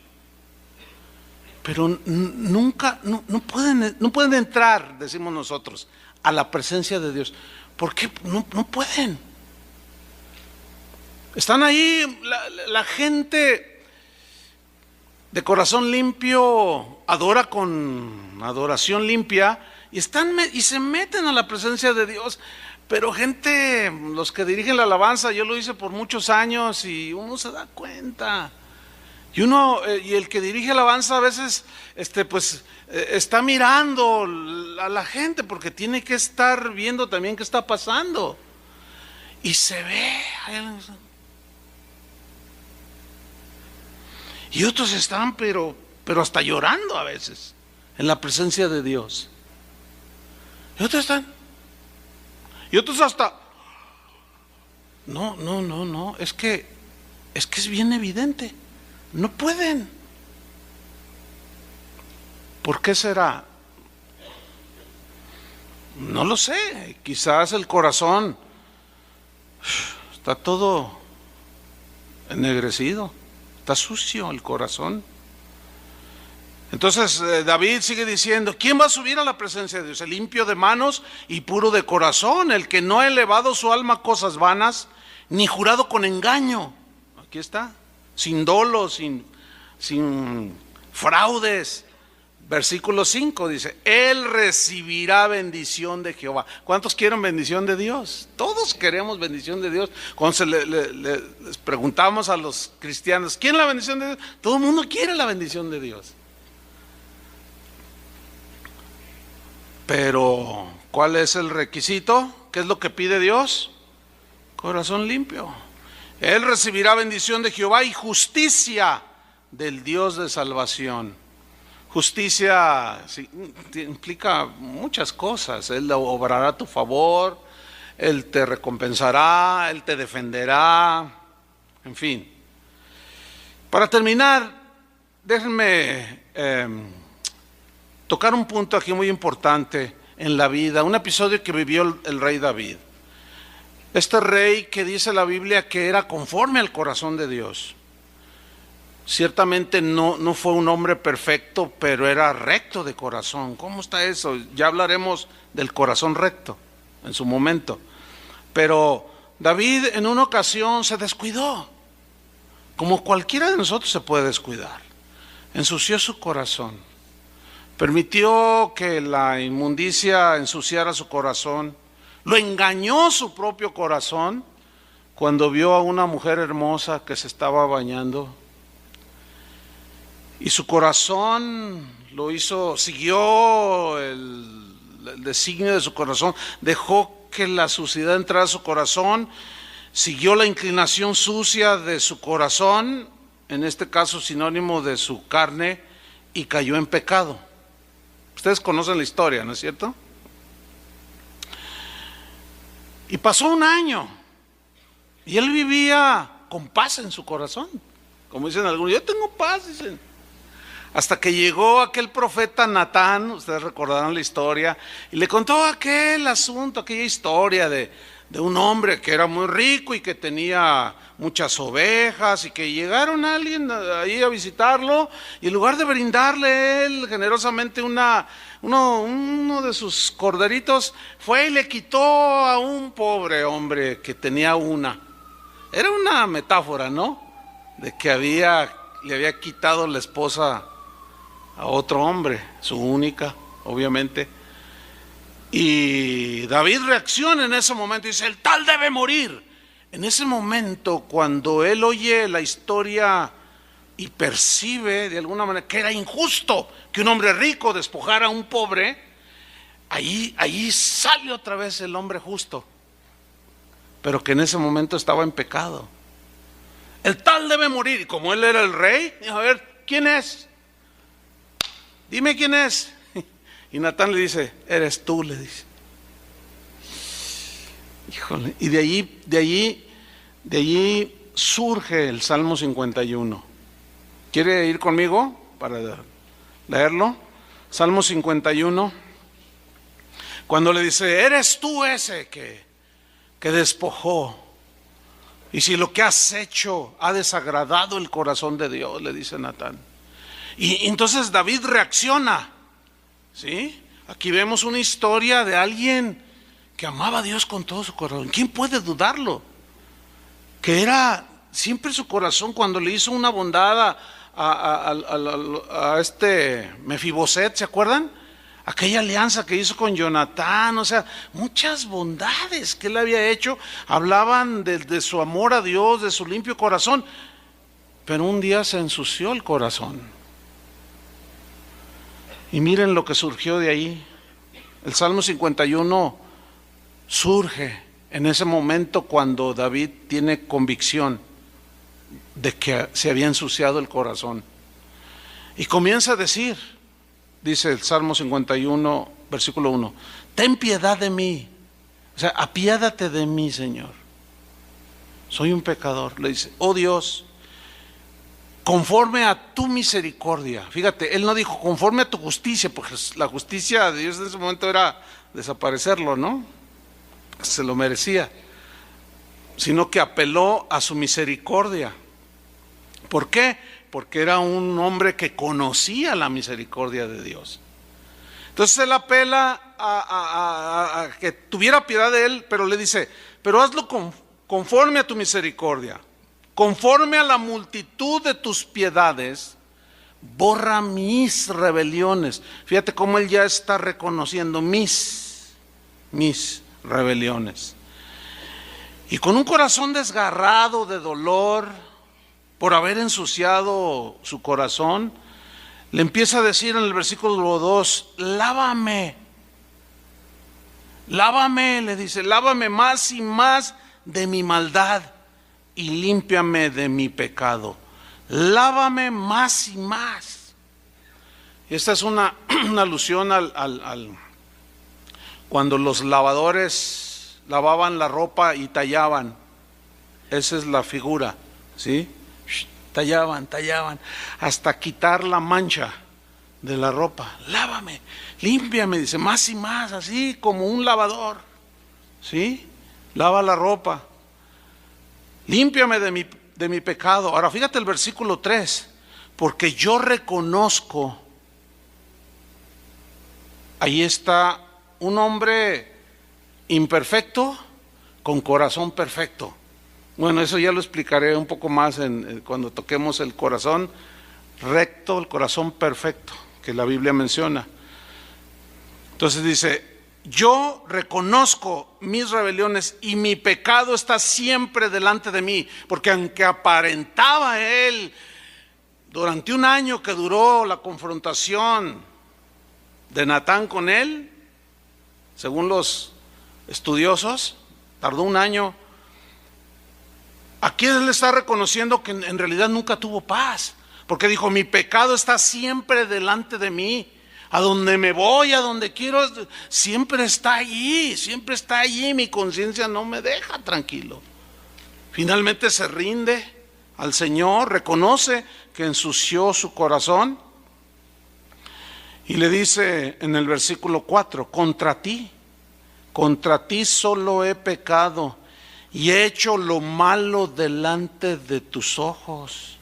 pero nunca, no pueden entrar, decimos nosotros, a la presencia de Dios. ¿Por qué? No pueden. Están ahí, la gente de corazón limpio adora con adoración limpia y se meten a la presencia de Dios. Pero gente, los que dirigen la alabanza, yo lo hice por muchos años y uno se da cuenta. Y el que dirige la alabanza a veces está mirando a la gente porque tiene que estar viendo también qué está pasando. Y se ve. Y otros están pero hasta llorando a veces en la presencia de Dios. Y otros están. Y otros hasta. No, es que es bien evidente. No pueden. ¿Por qué será? No lo sé. Quizás el corazón está todo ennegrecido, está sucio el corazón. Entonces David sigue diciendo, ¿quién va a subir a la presencia de Dios? El limpio de manos y puro de corazón, el que no ha elevado su alma a cosas vanas, ni jurado con engaño. Aquí está. Sin dolo, sin fraudes. Versículo 5 dice, Él recibirá bendición de Jehová. ¿Cuántos quieren bendición de Dios? Todos queremos bendición de Dios. Cuando les preguntamos a los cristianos, ¿quieren la bendición de Dios? Todo el mundo quiere la bendición de Dios. Pero, ¿cuál es el requisito? ¿Qué es lo que pide Dios? Corazón limpio. Él recibirá bendición de Jehová y justicia del Dios de salvación. Justicia implica muchas cosas. Él obrará a tu favor, Él te recompensará, Él te defenderá, en fin. Para terminar, déjenme tocar un punto aquí muy importante en la vida, un episodio que vivió el rey David. Este rey que dice la Biblia que era conforme al corazón de Dios. Ciertamente no fue un hombre perfecto, pero era recto de corazón. ¿Cómo está eso? Ya hablaremos del corazón recto en su momento. Pero David en una ocasión se descuidó, como cualquiera de nosotros se puede descuidar. Ensució su corazón, permitió que la inmundicia ensuciara su corazón, Lo engañó su propio corazón cuando vio a una mujer hermosa que se estaba bañando. Y su corazón lo hizo, siguió el designio de su corazón, dejó que la suciedad entrara a su corazón, siguió la inclinación sucia de su corazón, en este caso sinónimo de su carne, y cayó en pecado. Ustedes conocen la historia, ¿no es cierto? Y pasó un año, y él vivía con paz en su corazón. Como dicen algunos, yo tengo paz, dicen. Hasta que llegó aquel profeta Natán, ustedes recordarán la historia, y le contó aquel asunto, aquella historia de un hombre que era muy rico y que tenía muchas ovejas, y que llegaron alguien ahí a visitarlo, y en lugar de brindarle él generosamente uno de sus corderitos, fue y le quitó a un pobre hombre que tenía una. Era una metáfora, ¿no? De que le había quitado la esposa a otro hombre, su única, obviamente. Y David reacciona en ese momento y dice, el tal debe morir. En ese momento, cuando él oye la historia y percibe de alguna manera que era injusto que un hombre rico despojara a un pobre, ahí sale otra vez el hombre justo, pero que en ese momento estaba en pecado. El tal debe morir. Y como él era el rey, dijo, a ver, ¿quién es? Dime quién es. Y Natán le dice, eres tú, le dice. Híjole. Y de allí surge el Salmo 51. ¿Quiere ir conmigo para leerlo? Salmo 51. Cuando le dice, eres tú ese que despojó. Y si lo que has hecho ha desagradado el corazón de Dios, le dice Natán. Y entonces David reacciona. ¿Sí? Aquí vemos una historia de alguien que amaba a Dios con todo su corazón. ¿Quién puede dudarlo? Que era siempre su corazón cuando le hizo una bondad a este Mefiboset, ¿se acuerdan? Aquella alianza que hizo con Jonatán, o sea, muchas bondades que él había hecho, hablaban de su amor a Dios, de su limpio corazón, pero un día se ensució el corazón. Y miren lo que surgió de ahí. El Salmo 51 surge en ese momento cuando David tiene convicción de que se había ensuciado el corazón. Y comienza a decir, dice el Salmo 51, versículo 1, ten piedad de mí, o sea, apiádate de mí, Señor. Soy un pecador, le dice, oh Dios, conforme a tu misericordia. Fíjate, él no dijo conforme a tu justicia, porque la justicia de Dios en ese momento era desaparecerlo, ¿no? Se lo merecía. Sino que apeló a su misericordia. ¿Por qué? Porque era un hombre que conocía la misericordia de Dios. Entonces él apela a que tuviera piedad de él, pero le dice, pero hazlo conforme a tu misericordia. Conforme a la multitud de tus piedades, borra mis rebeliones. Fíjate cómo él ya está reconociendo mis rebeliones. Y con un corazón desgarrado de dolor por haber ensuciado su corazón, le empieza a decir en el versículo 2, lávame, le dice, lávame más y más de mi maldad y límpiame de mi pecado. Lávame más y más. Esta es una alusión al cuando los lavadores lavaban la ropa y tallaban. Esa es la figura, ¿sí? Tallaban hasta quitar la mancha de la ropa. Lávame, límpiame, dice, más y más, así como un lavador, ¿sí? Lava la ropa. Límpiame de mi pecado. Ahora fíjate el versículo 3. Porque yo reconozco, ahí está un hombre imperfecto con corazón perfecto. Bueno, eso ya lo explicaré un poco más cuando toquemos el corazón recto, el corazón perfecto, que la Biblia menciona. Entonces dice, yo reconozco mis rebeliones y mi pecado está siempre delante de mí, porque aunque aparentaba él durante un año que duró la confrontación de Natán con él, según los estudiosos, tardó un año. Aquí él está reconociendo que en realidad nunca tuvo paz, porque dijo, mi pecado está siempre delante de mí. A donde me voy, a donde quiero, siempre está allí, mi conciencia no me deja tranquilo. Finalmente se rinde al Señor, reconoce que ensució su corazón y le dice en el versículo 4, contra ti solo he pecado y he hecho lo malo delante de tus ojos.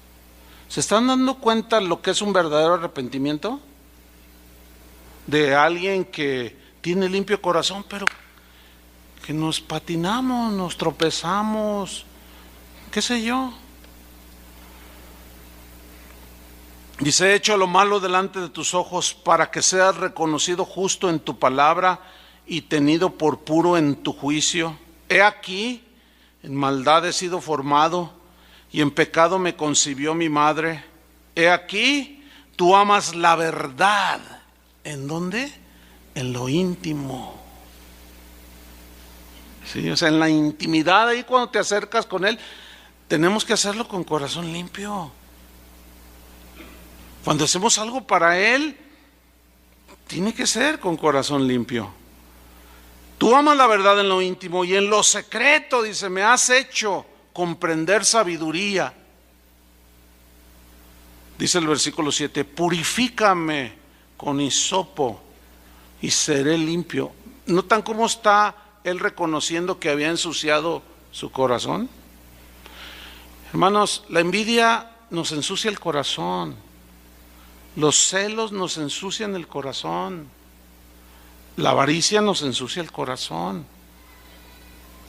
¿Se están dando cuenta lo que es un verdadero arrepentimiento? De alguien que tiene limpio corazón, pero que nos patinamos, nos tropezamos, qué sé yo. Dice, he hecho lo malo delante de tus ojos para que seas reconocido justo en tu palabra y tenido por puro en tu juicio. He aquí, en maldad he sido formado y en pecado me concibió mi madre. He aquí, tú amas la verdad. ¿En dónde? En lo íntimo. Sí, o sea, en la intimidad, ahí cuando te acercas con Él, tenemos que hacerlo con corazón limpio. Cuando hacemos algo para Él, tiene que ser con corazón limpio. Tú amas la verdad en lo íntimo y en lo secreto, dice, me has hecho comprender sabiduría. Dice el versículo 7, purifícame con hisopo y seré limpio. ¿Notan cómo está él reconociendo que había ensuciado su corazón? Hermanos, la envidia nos ensucia el corazón. Los celos nos ensucian el corazón. La avaricia nos ensucia el corazón.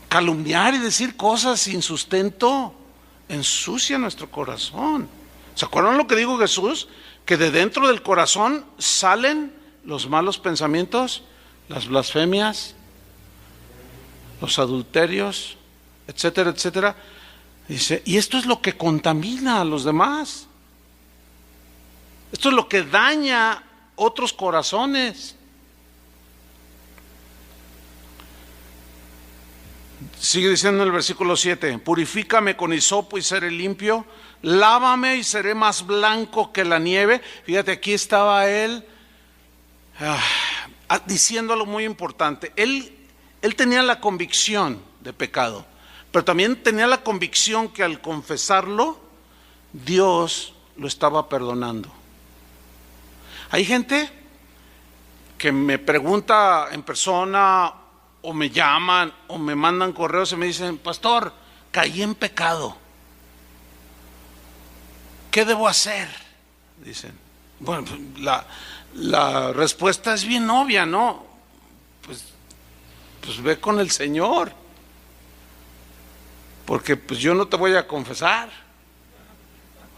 Calumniar y decir cosas sin sustento ensucia nuestro corazón. ¿Se acuerdan lo que dijo Jesús? Que de dentro del corazón salen los malos pensamientos, las blasfemias, los adulterios, etcétera, etcétera. Dice, y esto es lo que contamina a los demás. Esto es lo que daña otros corazones. Sigue diciendo en el versículo 7, purifícame con hisopo y seré limpio, lávame y seré más blanco que la nieve. Fíjate, aquí estaba él diciendo algo muy importante. Él tenía la convicción de pecado, pero también tenía la convicción que al confesarlo, Dios lo estaba perdonando. Hay gente que me pregunta en persona, o me llaman, o me mandan correos y me dicen, pastor, caí en pecado. ¿Qué debo hacer? Dicen. Bueno, la respuesta es bien obvia, ¿no? Pues ve con el Señor. Porque pues yo no te voy a confesar,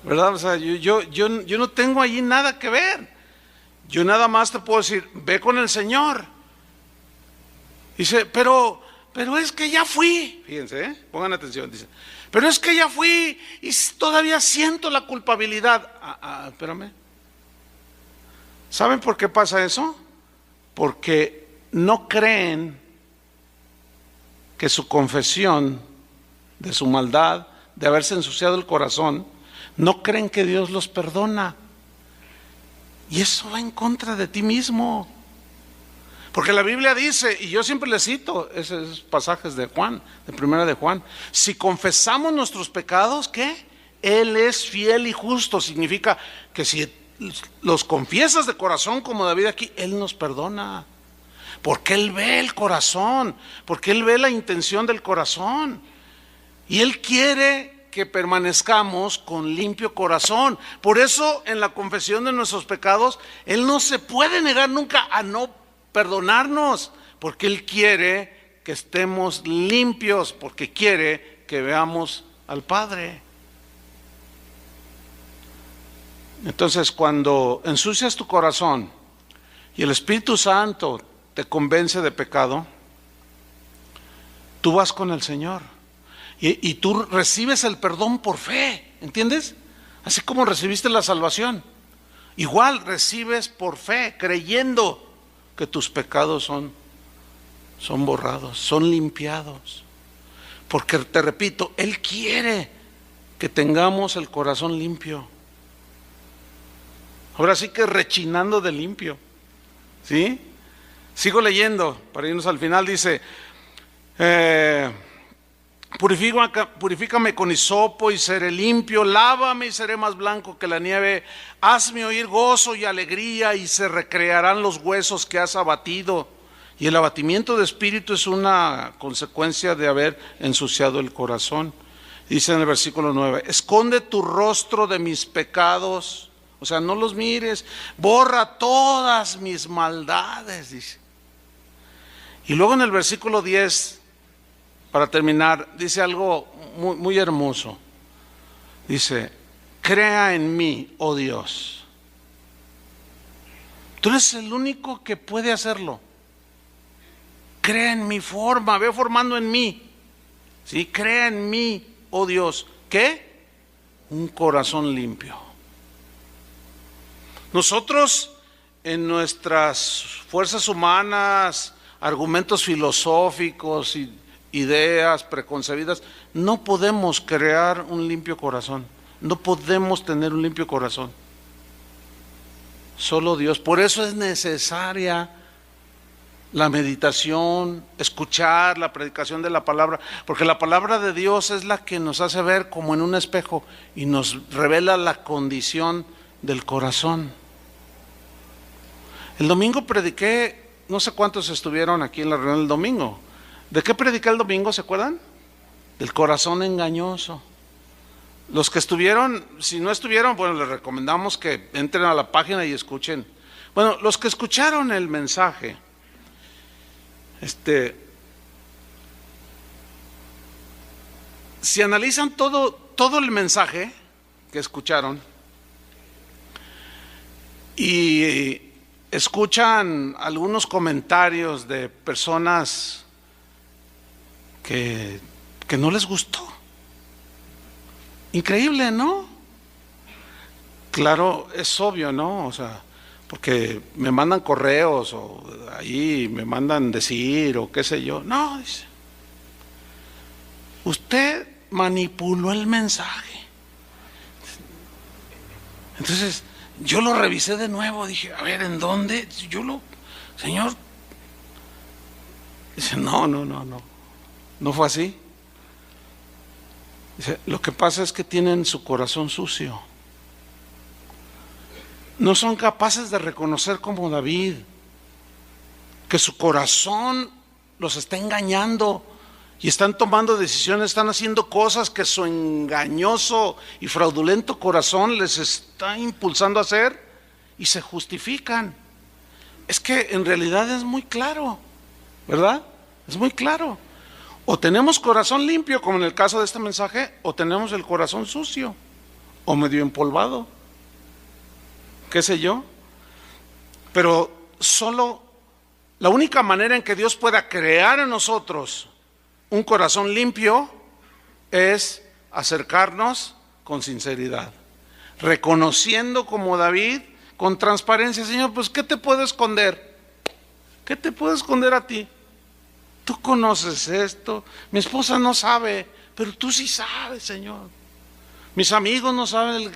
¿verdad? O sea, yo no tengo allí nada que ver. Yo nada más te puedo decir, ve con el Señor. Dice, pero es que ya fui. Fíjense, pongan atención. Dice, pero es que ya fui y todavía siento la culpabilidad. Espérame. ¿Saben por qué pasa eso? Porque no creen que su confesión de su maldad, de haberse ensuciado el corazón, no creen que Dios los perdona. Y eso va en contra de ti mismo. Porque la Biblia dice, y yo siempre le cito esos pasajes de Juan, de primera de Juan, si confesamos nuestros pecados, ¿qué? Él es fiel y justo. Significa que si los confiesas de corazón como David aquí, Él nos perdona. Porque Él ve el corazón, porque Él ve la intención del corazón. Y Él quiere que permanezcamos con limpio corazón. Por eso en la confesión de nuestros pecados, Él no se puede negar nunca a no perdonarnos, porque Él quiere que estemos limpios, porque quiere que veamos al Padre. Entonces, cuando ensucias tu corazón y el Espíritu Santo te convence de pecado, tú vas con el Señor y tú recibes el perdón por fe, ¿entiendes? Así como recibiste la salvación, igual recibes por fe, creyendo que tus pecados son borrados, son limpiados. Porque te repito, Él quiere que tengamos el corazón limpio. Ahora sí que rechinando de limpio, ¿sí? Sigo leyendo, para irnos al final, dice, purifícame con hisopo y seré limpio, lávame y seré más blanco que la nieve, hazme oír gozo y alegría y se recrearán los huesos que has abatido. Y el abatimiento de espíritu es una consecuencia de haber ensuciado el corazón. Dice en el versículo 9, esconde tu rostro de mis pecados, o sea, no los mires, borra todas mis maldades, dice. Y luego en el versículo 10, para terminar, dice algo muy, muy hermoso. Dice, crea en mí, oh Dios. Tú eres el único que puede hacerlo. Crea en mi forma, ve formando en mí. ¿Sí? Crea en mí, oh Dios. ¿Qué? Un corazón limpio. Nosotros en nuestras fuerzas humanas, argumentos filosóficos y ideas preconcebidas, no podemos crear un limpio corazón. No podemos tener un limpio corazón. Solo Dios. Por eso es necesaria la meditación, escuchar la predicación de la palabra, porque la palabra de Dios es la que nos hace ver como en un espejo y nos revela la condición del corazón. El domingo prediqué, no sé cuántos estuvieron aquí en la reunión del domingo. ¿De qué prediqué el domingo, se acuerdan? Del corazón engañoso. Los que estuvieron, si no estuvieron, bueno, les recomendamos que entren a la página y escuchen. Bueno, los que escucharon el mensaje, si analizan todo el mensaje que escucharon y escuchan algunos comentarios de personas que no les gustó, increíble, ¿no? Claro, es obvio, ¿no? O sea, porque me mandan correos o ahí me mandan decir o qué sé yo. No, dice, usted manipuló el mensaje. Entonces yo lo revisé de nuevo, dije, a ver, ¿en dónde? Señor, dice, no fue así. Dice, lo que pasa es que tienen su corazón sucio. No son capaces de reconocer como David que su corazón los está engañando y están tomando decisiones, están haciendo cosas que su engañoso y fraudulento corazón les está impulsando a hacer y se justifican. Es que en realidad es muy claro, ¿verdad? Es muy claro. O tenemos corazón limpio, como en el caso de este mensaje, o tenemos el corazón sucio o medio empolvado, qué sé yo. Pero solo la única manera en que Dios pueda crear en nosotros un corazón limpio es acercarnos con sinceridad, reconociendo como David, con transparencia, Señor, pues ¿qué te puedo esconder? ¿Qué te puedo esconder a ti? Tú conoces esto, mi esposa no sabe, pero tú sí sabes, Señor. Mis amigos no saben,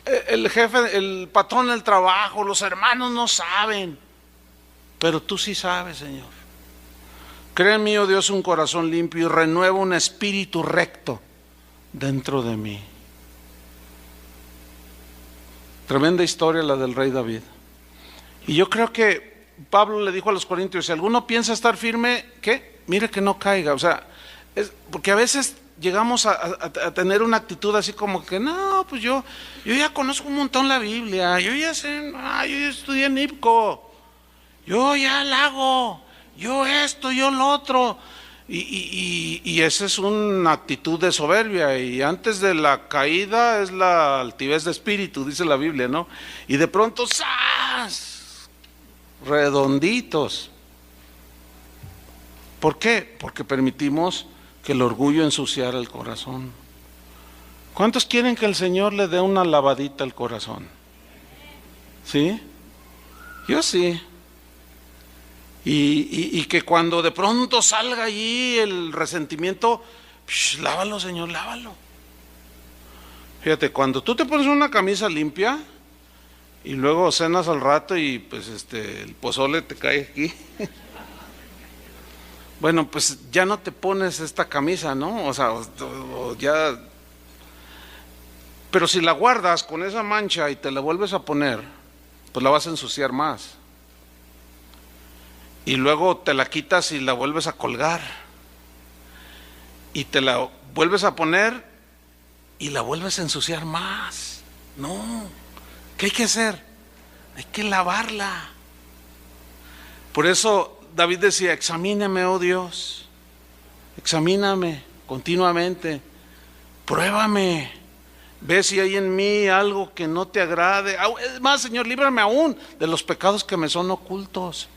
el jefe, el patrón del trabajo, los hermanos no saben, pero tú sí sabes, Señor. Crea en mí, oh Dios, un corazón limpio y renueva un espíritu recto dentro de mí. Tremenda historia la del rey David. Y yo creo que Pablo le dijo a los corintios, si alguno piensa estar firme, ¿qué? Mire que no caiga. O sea, porque a veces llegamos a tener una actitud así como que, no, pues yo ya conozco un montón la Biblia, yo ya sé, yo ya estudié en IPCO, yo ya la hago, yo esto, yo lo otro. Y esa es una actitud de soberbia, y antes de la caída es la altivez de espíritu, dice la Biblia, ¿no? Y de pronto, ¡zas!, redonditos. ¿Por qué? Porque permitimos que el orgullo ensuciara el corazón. ¿Cuántos quieren que el Señor le dé una lavadita al corazón? ¿Sí? Yo sí. Y que cuando de pronto salga allí el resentimiento, lávalo, Señor, lávalo. Fíjate, cuando tú te pones una camisa limpia y luego cenas al rato y pues el pozole te cae aquí. Bueno, pues ya no te pones esta camisa, ¿no? O sea, ya. Pero si la guardas con esa mancha y te la vuelves a poner, pues la vas a ensuciar más. Y luego te la quitas y la vuelves a colgar. Y te la vuelves a poner y la vuelves a ensuciar más. No. ¿Qué hay que hacer? Hay que lavarla. Por eso David decía, examíname, oh Dios. Examíname continuamente. Pruébame. Ve si hay en mí algo que no te agrade. Es más, Señor, líbrame aún de los pecados que me son ocultos.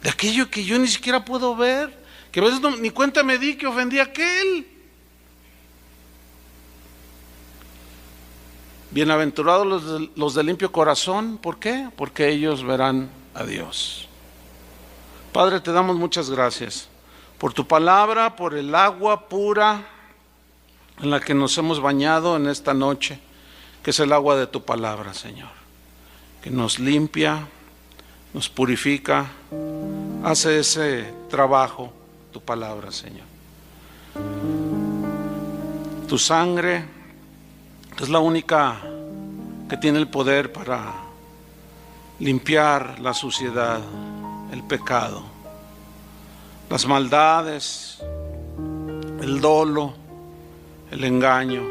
De aquello que yo ni siquiera puedo ver. Que a veces ni cuenta me di que ofendí a aquel. Bienaventurados los de limpio corazón. ¿Por qué? Porque ellos verán a Dios. Padre, te damos muchas gracias por tu palabra, por el agua pura en la que nos hemos bañado en esta noche, que es el agua de tu palabra, Señor, que nos limpia, nos purifica, hace ese trabajo, tu palabra, Señor. Tu sangre es la única que tiene el poder para limpiar la suciedad, el pecado, las maldades, el dolo, el engaño.